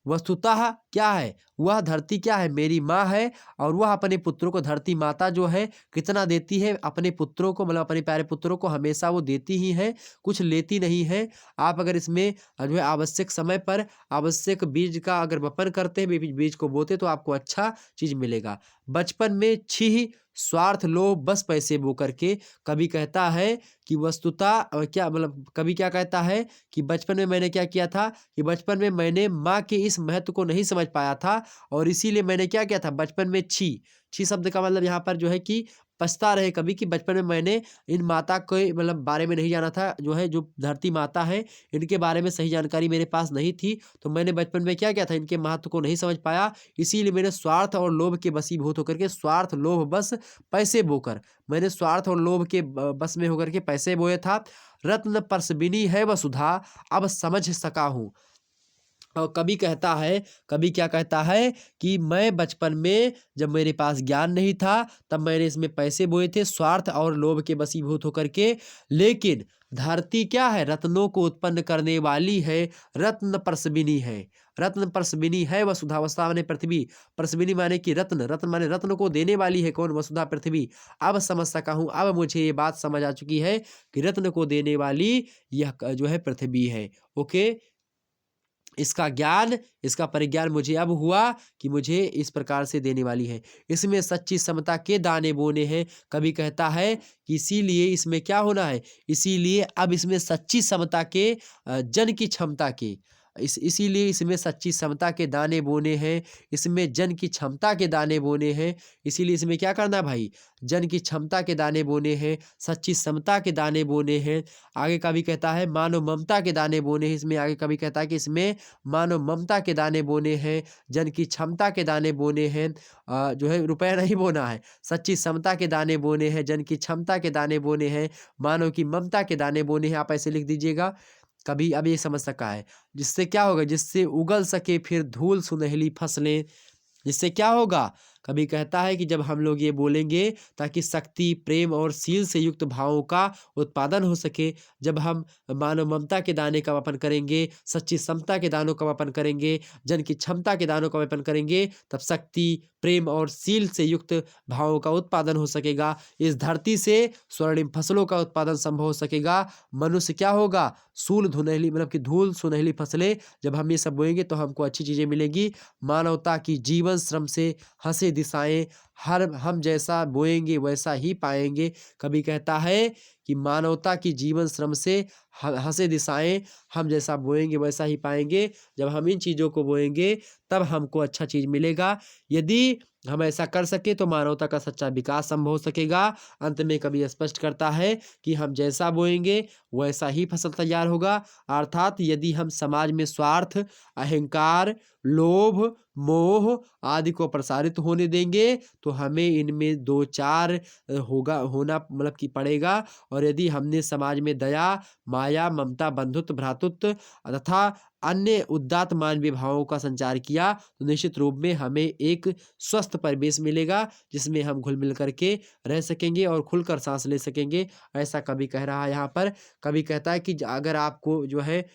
वस्तुतः क्या है, वह धरती क्या है, मेरी माँ है, और वह अपने पुत्रों को, धरती माता जो है कितना देती है अपने पुत्रों को, मतलब अपने प्यारे पुत्रों को हमेशा वो देती ही है, कुछ लेती नहीं है। आप अगर इसमें जो है आवश्यक समय पर आवश्यक बीज का अगर वपन करते हैं, बीज को बोते तो आपको अच्छा चीज मिलेगा। बचपन में छी स्वार्थ लोभ बस पैसे बो करके, कवि कहता है कि वस्तुतः क्या मतलब कवि क्या कहता है कि बचपन में मैंने क्या किया था कि बचपन में मैंने माँ के इस महत्व को नहीं समझ पाया था और इसीलिए मैंने क्या किया था बचपन में छी, छी शब्द का मतलब यहाँ पर जो है कि पछता रहे कभी कि बचपन में मैंने इन माता के मतलब बारे में नहीं जाना था, जो है जो धरती माता है इनके बारे में सही जानकारी मेरे पास नहीं थी। तो मैंने बचपन में क्या किया था, इनके महत्व को नहीं समझ पाया, इसीलिए मैंने स्वार्थ और लोभ के वशीभूत होकर के, स्वार्थ लोभ बस पैसे बोकर, मैंने स्वार्थ और लोभ के बस में होकर के पैसे बोए था। रत्न परसबिनी है वसुधा, अब समझ सका हूँ। और कवि कहता है, कवि क्या कहता है कि मैं बचपन में जब मेरे पास ज्ञान नहीं था तब मैंने इसमें पैसे बोए थे स्वार्थ और लोभ के वशीभूत होकर के, लेकिन धरती क्या है, रत्नों को उत्पन्न करने वाली है, रत्न परसबिनी है, रत्न परसबिनी है वसुधा, वसुधा माने पृथ्वी, परसबिनी माने कि रत्न, रत्न माने रत्न को देने वाली है कौन, वसुधा पृथ्वी। अब समझ सका हूँ, अब मुझे ये बात समझ आ चुकी है कि रत्न को देने वाली यह जो है पृथ्वी है। ओके, इसका ज्ञान, इसका परिज्ञान मुझे अब हुआ कि मुझे इस प्रकार से देने वाली है। इसमें सच्ची समता के दाने बोने हैं। कवि कहता है कि इसीलिए इसमें क्या होना है, इसीलिए अब इसमें सच्ची समता के जन की क्षमता के, इसीलिए इसमें सच्ची समता के दाने बोने हैं, इसमें जन की क्षमता के दाने बोने हैं। इसीलिए इसमें क्या करना है भाई, जन की क्षमता के दाने बोने हैं, सच्ची समता के दाने बोने हैं। आगे कवि कहता है मानव ममता के दाने बोने हैं, इसमें आगे कवि कहता है कि इसमें मानव ममता के दाने बोने हैं, जन की क्षमता के दाने बोने हैं। जो है रुपया नहीं बोना है, सच्ची समता के दाने बोने हैं, जन की क्षमता के दाने बोने हैं, मानव की ममता के दाने बोने हैं। आप ऐसे लिख दीजिएगा, कभी अब ये समझ सका है। जिससे क्या होगा, जिससे उगल सके फिर धूल सुनहली फसलें, जिससे क्या होगा, कभी कहता है कि जब हम लोग ये बोलेंगे ताकि शक्ति, प्रेम और शील से युक्त भावों का उत्पादन हो सके, जब हम मानव ममता के दाने का वपन करेंगे, सच्ची समता के दानों का वपन करेंगे, जन की क्षमता के दानों का वपन करेंगे, तब शक्ति, प्रेम और शील से युक्त भावों का उत्पादन हो सकेगा। इस धरती से स्वर्णिम फसलों का उत्पादन संभव हो सकेगा। मनुष्य क्या होगा, सूल धुनहली मतलब कि धूल सुनहली फसलें, जब हम ये सब बोएंगे तो हमको अच्छी चीज़ें मिलेगी। मानवता की जीवन श्रम से हंसे दिशाएं, हर हम जैसा बोएंगे वैसा ही पाएंगे। कभी कहता है कि मानवता की जीवन श्रम से हंसे दिशाएं, हम जैसा बोएंगे वैसा ही पाएंगे। जब हम इन चीज़ों को बोएंगे तब हमको अच्छा चीज़ मिलेगा। यदि हम ऐसा कर सके तो मानवता का सच्चा विकास संभव हो सकेगा। अंत में कवि स्पष्ट करता है कि हम जैसा बोएंगे वैसा ही फसल तैयार होगा। अर्थात यदि हम समाज में स्वार्थ, अहंकार, लोभ, मोह आदि को प्रसारित होने देंगे तो हमें इनमें दो चार होना मतलब कि पड़ेगा। और यदि हमने समाज में दया, माया, ममता, बंधुत्व, भ्रातृत्व तथा अन्य उदात्त मानवीय भावों का संचार किया तो निश्चित रूप में हमें एक स्वस्थ परिवेश मिलेगा जिसमें हम घुल मिल करके रह सकेंगे और खुलकर सांस ले सकेंगे। ऐसा कवि कह रहा है यहाँ पर। कवि कहता है कि अगर आपको जो है,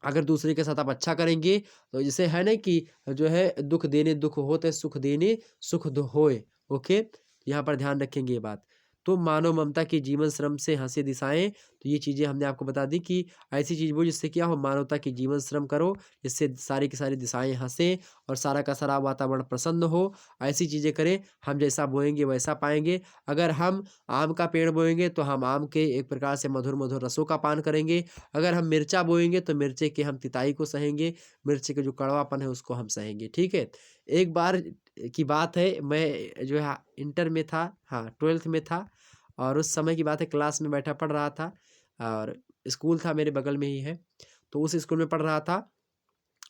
अगर दूसरे के साथ आप अच्छा करेंगे तो जैसे है ना कि जो है दुख देने दुख होते, सुख देने सुख होए। ओके, यहाँ पर ध्यान रखेंगे ये बात। तो मानव ममता की जीवन श्रम से हंसे दिशाएं, तो ये चीज़ें हमने आपको बता दी कि ऐसी चीज़ वो जिससे क्या हो, मानवता की जीवन श्रम करो, जिससे सारी की सारी दिशाएं हंसें और सारा का सारा वातावरण प्रसन्न हो। ऐसी चीज़ें करें, हम जैसा बोएंगे वैसा पाएंगे। अगर हम आम का पेड़ बोएंगे तो हम आम के एक प्रकार से मधुर मधुर रसों का पान करेंगे। अगर हम मिर्चा बोएंगे तो मिर्चे के हम तिताई को सहेंगे, मिर्ची के जो कड़वापन है उसको हम सहेंगे। ठीक है, एक बार की बात है, मैं जो है इंटर में था, हाँ 12th में था, और उस समय की बात है, क्लास में बैठा पढ़ रहा था और स्कूल था मेरे बगल में ही है, तो उस स्कूल में पढ़ रहा था।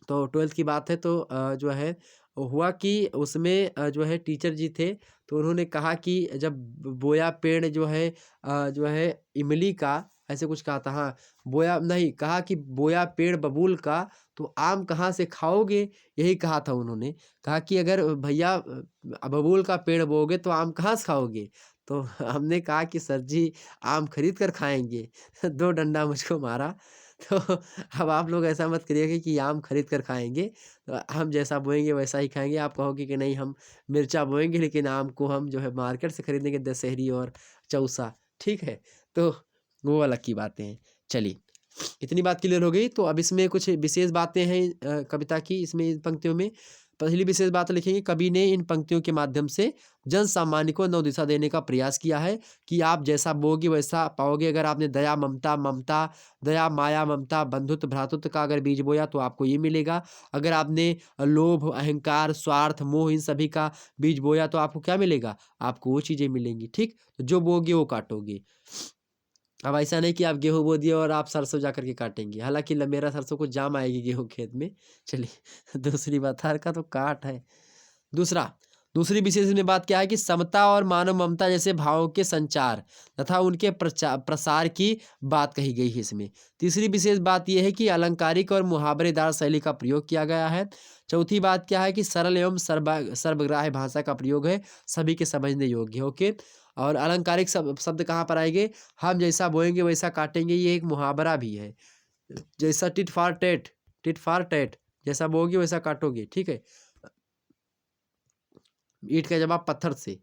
तो 12th की बात है, तो जो है हुआ कि उसमें जो है टीचर जी थे, तो उन्होंने कहा कि जब बोया पेड़ जो है इमली का, ऐसे कुछ कहा था, हाँ बोया नहीं, कहा कि बोया पेड़ बबूल का तो आम कहाँ से खाओगे, यही कहा था उन्होंने। कहा कि अगर भैया बबूल का पेड़ बोओगे तो आम कहाँ से खाओगे। तो हमने कहा कि सर जी आम खरीद कर खाएंगे। दो डंडा मुझको मारा। तो अब आप लोग ऐसा मत करिएगा कि आम खरीद कर खाएंगे, तो हम जैसा बोएंगे वैसा ही खाएंगे। आप कहोगे कि नहीं हम मिर्चा बोएंगे लेकिन आम को हम जो है मार्केट से खरीदेंगे, दशहरी और चौसा। ठीक है, तो वो अलग की बातें हैं। चलिए, इतनी बात क्लियर हो गई। तो अब इसमें कुछ विशेष बातें हैं कविता की, इसमें इन पंक्तियों में। पहली विशेष बात लिखेंगे, कवि ने इन पंक्तियों के माध्यम से जन सामान्य को नव दिशा देने का प्रयास किया है कि आप जैसा बोगे वैसा पाओगे। अगर आपने दया दया माया ममता बंधुत्व भ्रातृत्व का अगर बीज बोया तो आपको ये मिलेगा। अगर आपने लोभ अहंकार स्वार्थ मोह इन सभी का बीज बोया तो आपको क्या मिलेगा, आपको वो चीजें मिलेंगी। ठीक, तो जो बोगे वो काटोगे। अब ऐसा नहीं कि आप गेहूँ बो दिए और आप सरसों जा करके काटेंगे, हालांकि मेरा सरसों को जाम आएगी गेहूँ खेत में। चलिए दूसरी बात, हर का तो काट है। दूसरी विशेष में बात क्या है कि समता और मानव ममता जैसे भावों के संचार तथा उनके प्रसार की बात कही गई है इसमें। तीसरी विशेष बात यह है कि अलंकारिक और मुहावरेदार शैली का प्रयोग किया गया है। चौथी बात क्या है कि सरल एवं सर्वग्राह्य भाषा का प्रयोग है, सभी के समझने योग्य। ओके, और अलंकारिक शब्द कहाँ पर आएंगे, हम जैसा बोएंगे वैसा काटेंगे, ये एक मुहावरा भी है। जैसा टिट फॉर टैट, जैसा बोओगे वैसा काटोगे। ठीक है, ईंट का जवाब पत्थर से,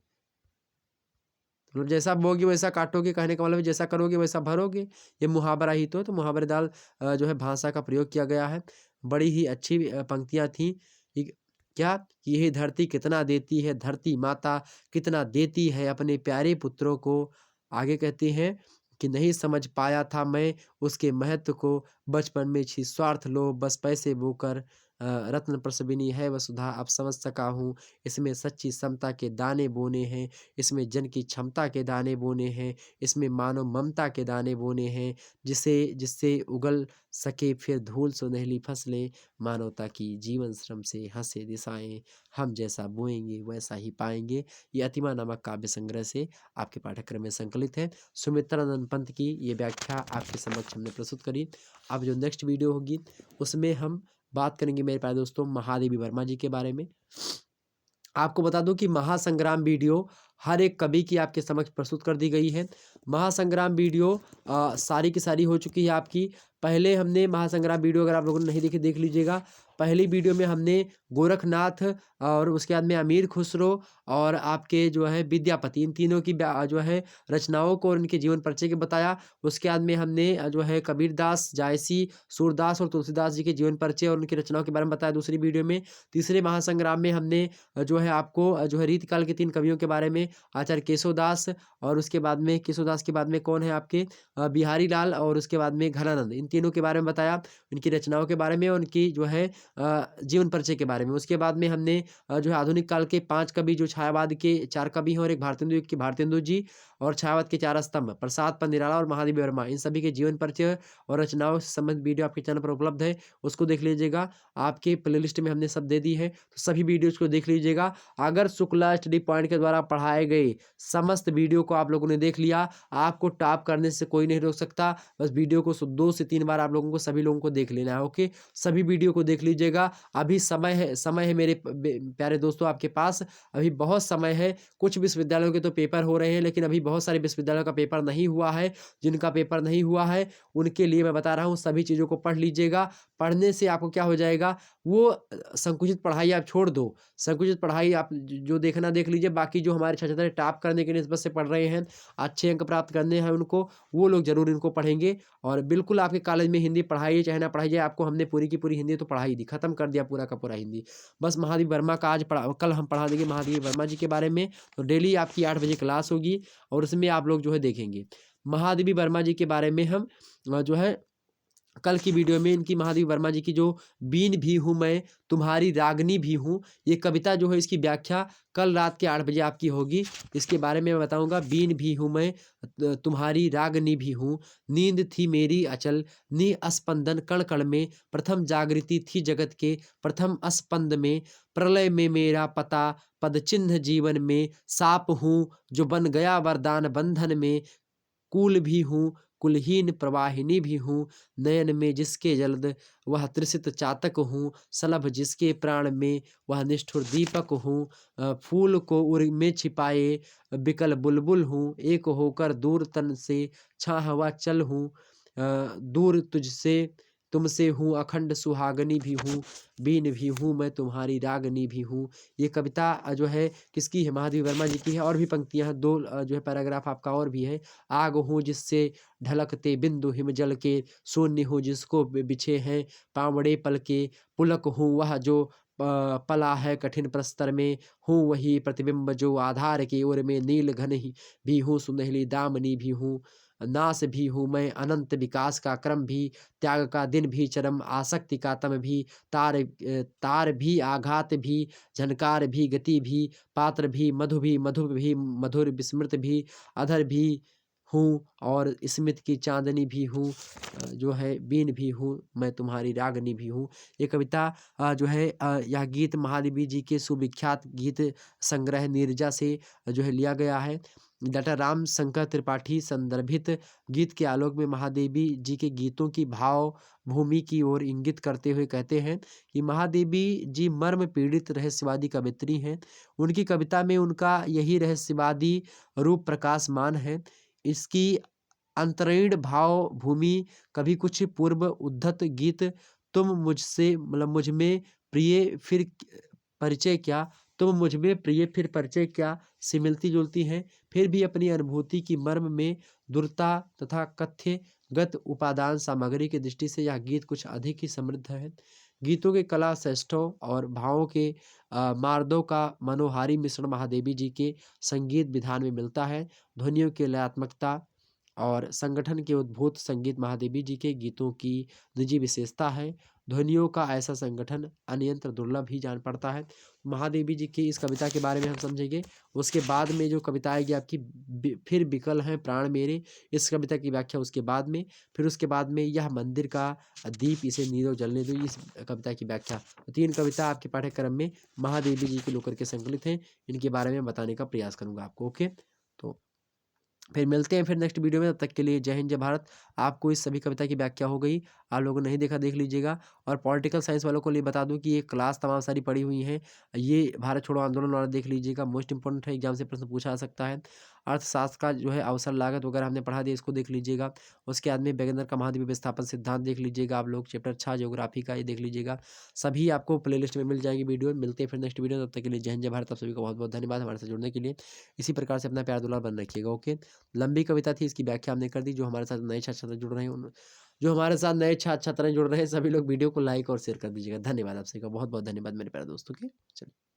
मतलब जैसा बोगे वैसा काटोगे, कहने का मतलब जैसा करोगे वैसा भरोगे। ये मुहावरा ही तो मुहावरेदार जो है भाषा का प्रयोग किया गया है। बड़ी ही अच्छी पंक्तियां थी। क्या, यही धरती कितना देती है, धरती माता कितना देती है अपने प्यारे पुत्रों को। आगे कहते हैं कि नहीं समझ पाया था मैं उसके महत्व को, बचपन में छी स्वार्थ लो बस पैसे बोकर, रत्न प्रसविनी है वसुधा अब समझ सका हूँ, इसमें सच्ची समता के दाने बोने हैं, इसमें जन की क्षमता के दाने बोने हैं, इसमें मानव ममता के दाने बोने हैं, जिससे उगल सके फिर धूल सुनहली फसलें, मानवता की जीवन श्रम से हंसे दिशाएं, हम जैसा बोएंगे वैसा ही पाएंगे। ये अतिमा नामक काव्य संग्रह से आपके पाठ्यक्रम में संकलित है। सुमित्रानंद पंत की ये व्याख्या आपके समक्ष हमने प्रस्तुत करी। अब जो नेक्स्ट वीडियो होगी उसमें हम बात करेंगे मेरे प्यारे दोस्तों महादेवी वर्मा जी के बारे में। आपको बता दूं कि महासंग्राम वीडियो हर एक कवि की आपके समक्ष प्रस्तुत कर दी गई है। महासंग्राम वीडियो सारी की सारी हो चुकी है आपकी। पहले हमने महासंग्राम वीडियो, अगर आप लोगों ने नहीं देखी देख लीजिएगा। पहली वीडियो में हमने गोरखनाथ और उसके बाद में अमीर खुसरो और आपके जो है विद्यापति, इन तीनों की जो है रचनाओं को और उनके जीवन परिचय के बताया। उसके बाद में हमने जो है कबीरदास, जायसी, सूरदास और तुलसीदास जी के जीवन परिचय और उनकी रचनाओं के बारे में बताया दूसरी वीडियो में। तीसरे महासंग्राम में हमने जो है आपको जो है रीतकाल के 3 कवियों के बारे में, आचार्य केशवदास और उसके बाद में केशवदास के बाद में कौन है आपके बिहारी लाल और उसके बाद में घनानंद, इन तीनों के बारे में बताया, उनकी रचनाओं के बारे में, उनकी जो है जीवन परिचय के बारे में। उसके बाद में हमने जो है आधुनिक काल के 5 कवि जो छायावाद के 4 कवि हैं और एक भारतेंदु युग के भारतेंदु जी और छायावाद के 4 स्तंभ प्रसाद पर निराला और महादेवी वर्मा, इन सभी के जीवन परिचय और रचनाओं से संबंधित वीडियो आपके चैनल पर उपलब्ध है, उसको देख लीजिएगा। आपके प्लेलिस्ट में हमने सब दे दी है, तो सभी वीडियोज को देख लीजिएगा। अगर शुक्ला स्टडी पॉइंट के द्वारा पढ़ाए गए समस्त वीडियो को आप लोगों ने देख लिया, आपको टॉप करने से कोई नहीं रोक सकता। बस वीडियो को 2 से 3 बार आप लोगों को, सभी लोगों को देख लेना है। ओके, सभी वीडियो को देख लीजिएगा। अभी समय है मेरे प्यारे दोस्तों आपके पास, अभी बहुत समय है। कुछ विश्वविद्यालयों के तो पेपर हो रहे हैं, लेकिन अभी बहुत सारे विश्वविद्यालयों का पेपर नहीं हुआ है। जिनका पेपर नहीं हुआ है उनके लिए मैं बता रहा हूँ, सभी चीज़ों को पढ़ लीजिएगा। पढ़ने से आपको क्या हो जाएगा, वो संकुचित पढ़ाई आप छोड़ दो। संकुचित पढ़ाई आप जो देखना देख लीजिए। बाकी जो हमारे छात्र टॉप करने की निस्बत से पढ़ रहे हैं, अच्छे अंक प्राप्त करने हैं उनको, वो लोग जरूर इनको पढ़ेंगे। और बिल्कुल आपके कॉलेज में हिंदी पढ़ाइए चाहे ना पढ़ाइए, आपको हमने पूरी की पूरी हिंदी तो पढ़ाई दी, खत्म कर दिया पूरा का पूरा हिंदी। बस महादेवी वर्मा का आज कल हम पढ़ा देंगे महादेवी वर्मा जी के बारे में। तो डेली आपकी 8 बजे क्लास होगी और उसमें आप लोग जो है देखेंगे महादेवी वर्मा जी के बारे में। हम जो है कल की वीडियो में इनकी महादेवी वर्मा जी की जो बीन भी हूँ मैं तुम्हारी रागनी भी हूँ, ये कविता जो है इसकी व्याख्या कल रात के 8 बजे आपकी होगी। इसके बारे में मैं बताऊंगा। बीन भी हूँ मैं तुम्हारी रागनी भी हूँ, नींद थी मेरी अचल नी स्पंदन कण कण में, प्रथम जागृति थी जगत के प्रथम स्पंद में, प्रलय में मेरा पता पद चिन्ह जीवन में, साप हूँ जो बन गया वरदान बंधन में, कुल भी हूँ कुलहीन प्रवाहिनी भी हूँ, नयन में जिसके जल्द वह त्रिसित चातक हूँ, सलभ जिसके प्राण में वह निष्ठुर दीपक हूँ, फूल को उर में छिपाए बिकल बुलबुल हूँ, एक होकर दूर तन से छा हवा चल हूँ, दूर तुझसे तुमसे हूँ अखंड सुहागनी भी हूँ, बीन भी हूँ मैं तुम्हारी रागनी भी हूँ। ये कविता जो है किसकी है, महादेवी वर्मा जी की है। और भी पंक्तियाँ हैं, 2 जो है पैराग्राफ आपका और भी है। आग हूँ जिससे ढलकते बिंदु हिम जल के, शून्य हूँ जिसको बिछे हैं पावड़े पल के, पुलक हूँ वह जो पला है कठिन प्रस्तर में, हूँ वही प्रतिबिंब जो आधार की ओर में, नील घन ही भी हूँ, सुनहली दामनी भी हूँ, नास भी हूँ मैं, अनंत विकास का क्रम भी, त्याग का दिन भी, चरम आसक्ति का तम भी, तार भी, आघात भी, झनकार भी, गति भी, पात्र भी, मधु भी, मधुर विस्मृत भी, अधर भी हूँ, और स्मित की चांदनी भी हूँ, जो है बीन भी हूँ, मैं तुम्हारी रागनी भी हूँ। ये कविता जो है यह गीत महादेवी जी के सुविख्यात गीत संग्रह नीरजा से जो है लिया गया है। डॉक्टर राम शंकर त्रिपाठी संदर्भित गीत के आलोक में महादेवी जी के गीतों की भाव भूमि की ओर इंगित करते हुए कहते हैं कि महादेवी जी मर्म पीड़ित रहस्यवादी कवयित्री हैं। उनकी कविता में उनका यही रहस्यवादी रूप प्रकाशमान है। इसकी अंतरीण भाव भूमि कभी कुछ पूर्व उद्धत गीत, तुम मुझसे मतलब मुझ में प्रिय फिर परिचय क्या, तुम मुझ में प्रिय फिर परिचय क्या से मिलती जुलती हैं, फिर भी अपनी अनुभूति की मर्म में दूरता तथा कथ्यगत उपादान सामग्री की दृष्टि से यह गीत कुछ अधिक ही समृद्ध है। गीतों के कला श्रेष्ठों और भावों के मार्दों का मनोहारी मिश्रण महादेवी जी के संगीत विधान में मिलता है। ध्वनियों की लयात्मकता और संगठन के उद्भूत संगीत महादेवी जी के गीतों की निजी विशेषता है। ध्वनियों का ऐसा संगठन अनियंत्र दुर्लभ ही जान पड़ता है। महादेवी जी की इस कविता के बारे में हम समझेंगे। उसके बाद में जो कविता आएगी आपकी फिर बिकल हैं प्राण मेरे, इस कविता की व्याख्या उसके बाद में। फिर उसके बाद में यह मंदिर का दीप इसे नीरव जलने दो, इस कविता की व्याख्या। तो 3 कविता आपके पाठ्यक्रम में महादेवी जी के लेकर के संकलित हैं। इनके बारे में बताने का प्रयास करूँगा आपको। ओके, तो फिर मिलते हैं फिर नेक्स्ट वीडियो में। तब तक के लिए जय हिंद जय भारत। आपको इस सभी कविता की व्याख्या हो गई, आप लोगों ने नहीं देखा देख लीजिएगा। और पॉलिटिकल साइंस वालों को लिए बता दूं कि ये क्लास तमाम सारी पड़ी हुई हैं, ये भारत छोड़ो आंदोलन वाला देख लीजिएगा, मोस्ट इंपॉर्टेंट है, एग्जाम से प्रश्न पूछा जा सकता है। अर्थशास्त्र का जो है अवसर लागत वगैरह हमने पढ़ा दिया, इसको देख लीजिएगा। उसके बाद में वैगनर का महाद्वीप विस्थापन सिद्धांत देख लीजिएगा आप लोग, चैप्टर 6 ज्योग्राफी का ये देख लीजिएगा। सभी आपको प्लेलिस्ट में मिल जाएगी वीडियो। मिलते हैं फिर नेक्स्ट वीडियो, तब तक के लिए जय हिंद जय भारत। आप सभी का बहुत बहुत धन्यवाद हमारे साथ जुड़ने के लिए। इसी प्रकार से अपना प्यार दुलार बन रखिएगा। ओके, लंबी कविता थी, इसकी व्याख्या हमने कर दी। जो हमारे साथ नए छात्र जुड़ रहे हैं जो हमारे साथ नए छात्र जुड़ रहे हैं, सभी लोग वीडियो को लाइक और शेयर कर दीजिएगा। धन्यवाद आप सभी का, बहुत बहुत धन्यवाद मेरे प्यारे दोस्तों के। चलिए।